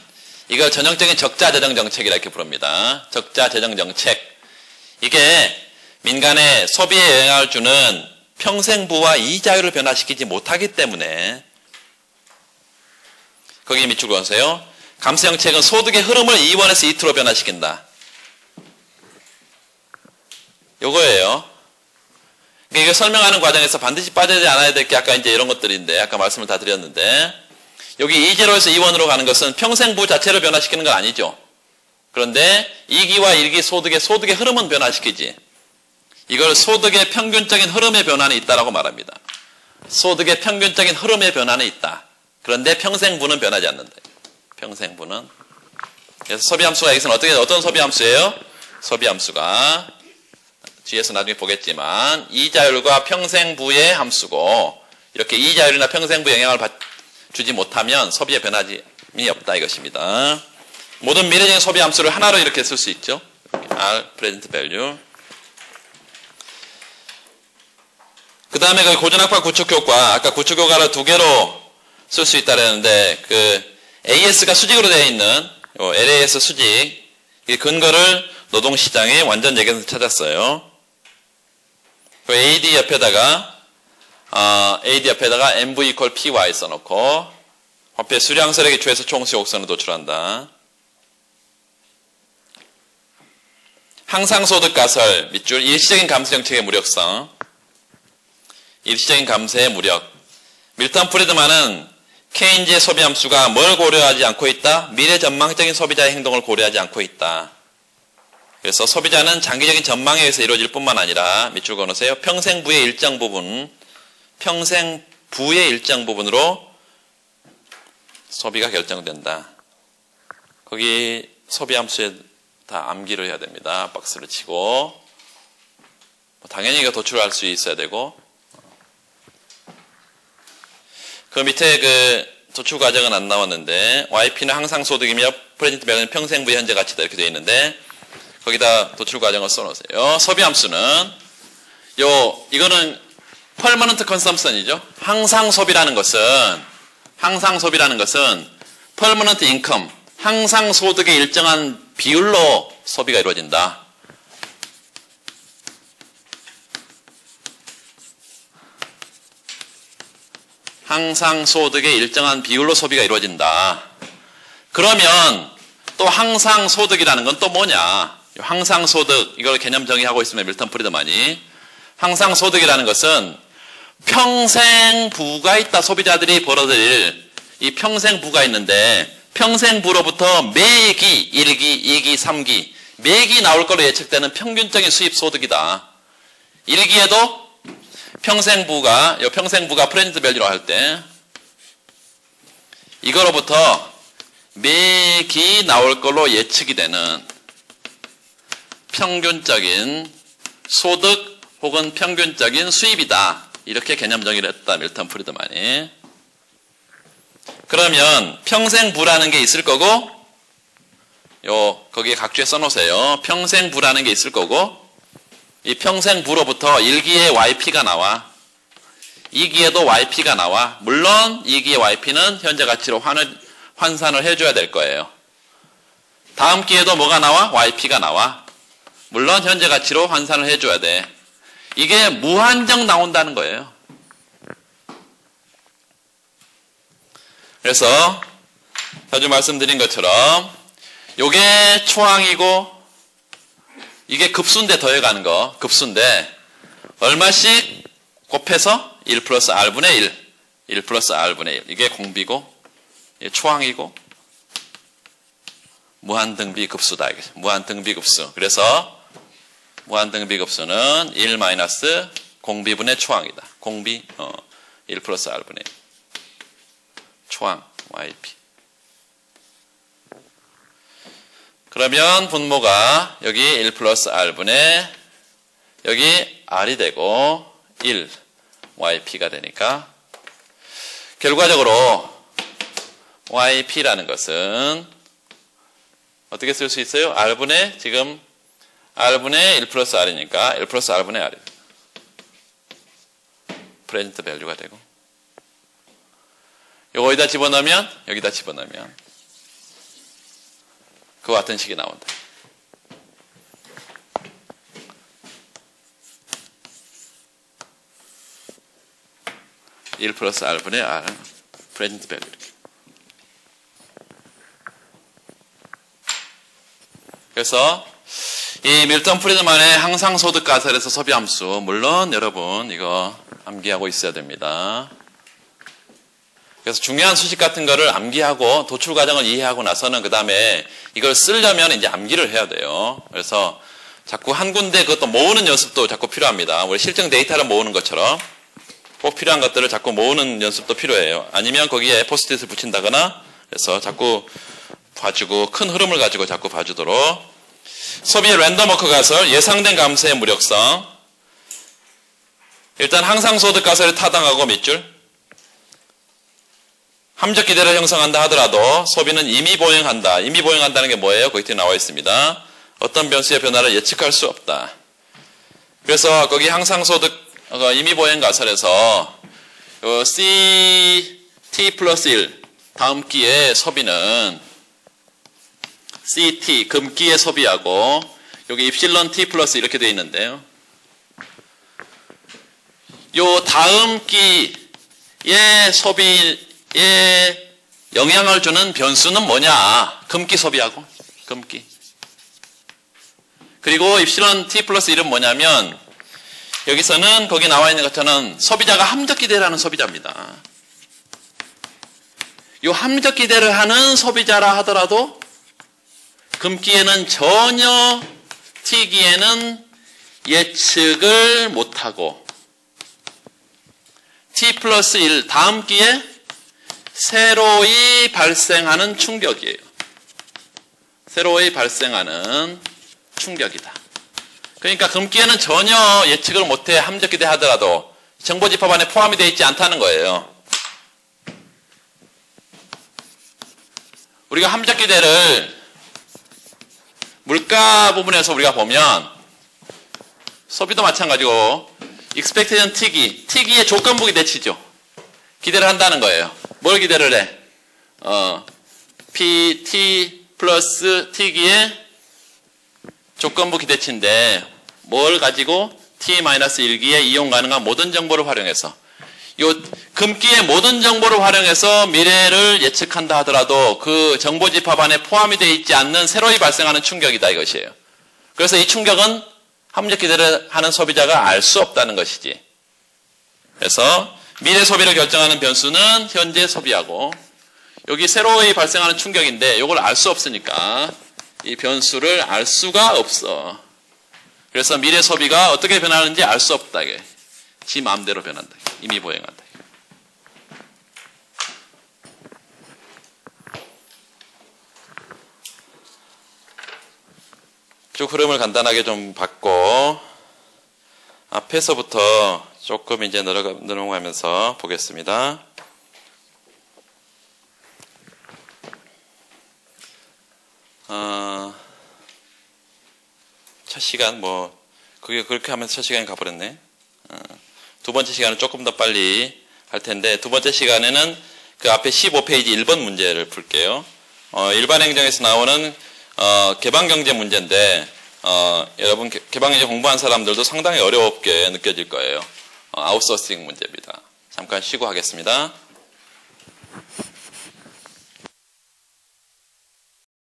이걸 전형적인 적자 재정 정책이라 이렇게 부릅니다. 적자 재정 정책. 이게 민간의 소비에 영향을 주는 평생부와 이자율을 변화시키지 못하기 때문에 거기 밑줄 그어주세요. 감세 정책은 소득의 흐름을 2원에서 2T로 변화시킨다. 요거예요. 이거 설명하는 과정에서 반드시 빠지지 않아야 될 게 아까 이제 이런 것들인데 아까 말씀을 다 드렸는데 여기 2제로에서 2원으로 가는 것은 평생부 자체를 변화시키는 건 아니죠. 그런데 2기와 1기 소득의 흐름은 변화시키지. 이걸 소득의 평균적인 흐름의 변화는 있다라고 말합니다. 소득의 평균적인 흐름의 변화는 있다. 그런데 평생부는 변하지 않는다. 평생부는. 그래서 소비함수가 여기서는 어떤 소비함수예요? 소비함수가 뒤에서 나중에 보겠지만 이자율과 평생부의 함수고 이렇게 이자율이나 평생부에 영향을 주지 못하면 소비의 변화점이 없다 이것입니다. 모든 미래적인 소비 함수를 하나로 이렇게 쓸 수 있죠. R, present value. 그 다음에 그 고전학파 구축효과, 아까 구축효과를 두 개로 쓸 수 있다 그랬는데 그 AS가 수직으로 되어 있는 LAS 수직 이 근거를 노동시장의 완전 재개선에서 찾았어요. 그 AD 옆에다가 MV equal PY 써놓고 화폐 수량설의 기초에서 총수요곡선을 도출한다. 항상소득 가설 밑줄 일시적인 감세 정책의 무력성. 일시적인 감세의 무력. 밀턴 프리드만은 케인즈의 소비 함수가 뭘 고려하지 않고 있다? 미래 전망적인 소비자의 행동을 고려하지 않고 있다. 그래서 소비자는 장기적인 전망에 의해서 이루어질 뿐만 아니라 밑줄 그어놓으세요. 평생부의 일정 부분으로 소비가 결정된다. 거기 소비 함수에 다 암기를 해야 됩니다. 박스를 치고 당연히 이거 도출할 수 있어야 되고 그 밑에 그 도출 과정은 안 나왔는데 YP는 항상 소득이며 프레젠트 밸류는 평생부의 현재 가치다 이렇게 되어 있는데 거기다 도출 과정을 써놓으세요. 소비 함수는 이거는 permanent consumption이죠. 항상 소비라는 것은 permanent income, 항상 소득의 일정한 비율로 소비가 이루어진다. 항상 소득의 일정한 비율로 소비가 이루어진다. 그러면 또 항상 소득이라는 건 또 뭐냐? 항상 소득 이걸 개념 정의하고 있으면 밀턴 프리드만이 항상 소득이라는 것은 평생 부가 있다. 소비자들이 벌어들일 이 평생 부가 있는데 평생 부로부터 매기 1기, 2기, 3기 매기 나올 걸로 예측되는 평균적인 수입 소득이다. 1기에도 평생부가 프레젠트 밸류로 할 때 이거로부터 매기 나올 걸로 예측이 되는 평균적인 소득 혹은 평균적인 수입이다. 이렇게 개념 정의를 했다. 밀턴 프리드만이. 그러면 평생부라는 게 있을 거고 거기에 각주에 써놓으세요. 평생부라는 게 있을 거고 이 평생부로부터 1기에 YP가 나와 2기에도 YP가 나와. 물론 2기의 YP는 현재 가치로 환산을 해줘야 될 거예요. 다음 기에도 뭐가 나와? YP가 나와. 물론 현재 가치로 환산을 해줘야 돼. 이게 무한정 나온다는 거예요. 그래서 자주 말씀드린 것처럼 요게 초항이고 이게 급수인데 더해가는 거. 급수인데 얼마씩 곱해서 1 플러스 R분의 1 플러스 R분의 1 이게 공비고 이게 초항이고 무한등비 급수다. 무한등비 급수. 그래서 무한등비 급수는 1 마이너스 공비분의 초항이다. 공비 1 플러스 R분의 1 초항 YP. 그러면 분모가 여기 1 플러스 R분의 여기 R이 되고 1 YP가 되니까 결과적으로 YP라는 것은 어떻게 쓸 수 있어요? R분의 지금 R분의 1 플러스 R이니까 1 플러스 R분의 R이 프레젠트 밸류가 되고, 요거 어디다 집어넣으면, 여기다 집어넣으면 그와 같은 식이 나온다. 1 플러스 R분의 R, 프레젠트 밸류. 이렇게. 그래서 이 밀턴 프리드만의 항상소득 가설에서 소비함수, 물론 여러분 이거 암기하고 있어야 됩니다. 그래서 중요한 수식 같은 거를 암기하고 도출 과정을 이해하고 나서는 그 다음에 이걸 쓰려면 이제 암기를 해야 돼요. 그래서 자꾸 한 군데 그것도 모으는 연습도 자꾸 필요합니다. 우리 실증 데이터를 모으는 것처럼 꼭 필요한 것들을 자꾸 모으는 연습도 필요해요. 아니면 거기에 포스트잇을 붙인다거나 그래서 자꾸 봐주고 큰 흐름을 가지고 자꾸 봐주도록. 소비의 랜덤워크 가설, 예상된 감소의 무력성. 일단 항상소득 가설에 타당하고 밑줄. 함적 기대를 형성한다 하더라도 소비는 이미 보행한다. 이미 보행한다는 게 뭐예요? 거기 뒤에 나와 있습니다. 어떤 변수의 변화를 예측할 수 없다. 그래서 거기 항상소득 이미 보행 가설에서 CT 플러스 1 다음 기의 소비는 CT 금기의 소비하고 여기 입실론 T 플러스 이렇게 되어 있는데요. 요 다음 기의 소비에 영향을 주는 변수는 뭐냐? 금기 소비하고 금기. 그리고 입실론 T 플러스 1은 뭐냐면 여기서는 거기 나와 있는 것처럼 소비자가 함적 기대를 하는 소비자입니다. 이 함적 기대를 하는 소비자라 하더라도 금기에는 전혀 T기에는 예측을 못하고 T 플러스 1 다음 기에 새로이 발생하는 충격이에요. 새로이 발생하는 충격이다. 그러니까 금기에는 전혀 예측을 못해 함적 기대하더라도 정보집합 안에 포함이 되어 있지 않다는 거예요. 우리가 함적 기대를 물가 부분에서 우리가 보면 소비도 마찬가지고 expectation T기의 조건부 기대치죠. 기대를 한다는 거예요. 뭘 기대를 해? PT 플러스 T기의 조건부 기대치인데 뭘 가지고 T-1기에 이용 가능한 모든 정보를 활용해서 요 금기의 모든 정보를 활용해서 미래를 예측한다 하더라도 그 정보 집합 안에 포함이 되어 있지 않는 새로이 발생하는 충격이다 이것이에요. 그래서 이 충격은 함적 기대를 하는 소비자가 알 수 없다는 것이지. 그래서 미래 소비를 결정하는 변수는 현재 소비하고 여기 새로이 발생하는 충격인데 이걸 알 수 없으니까 이 변수를 알 수가 없어. 그래서 미래 소비가 어떻게 변하는지 알 수 없다. 이게. 지 마음대로 변한다. 이미 보행한다. 쭉 흐름을 간단하게 좀 봤고 앞에서부터 조금 이제 넘어가면서 보겠습니다. 첫 시간 그게 그렇게 하면서 첫 시간이 가버렸네. 두 번째 시간은 조금 더 빨리 할 텐데 두 번째 시간에는 그 앞에 15페이지 1번 문제를 풀게요. 일반 행정에서 나오는 개방경제 문제인데 여러분 개방경제 공부한 사람들도 상당히 어렵게 느껴질 거예요. 아웃소싱 문제입니다. 잠깐 쉬고 하겠습니다.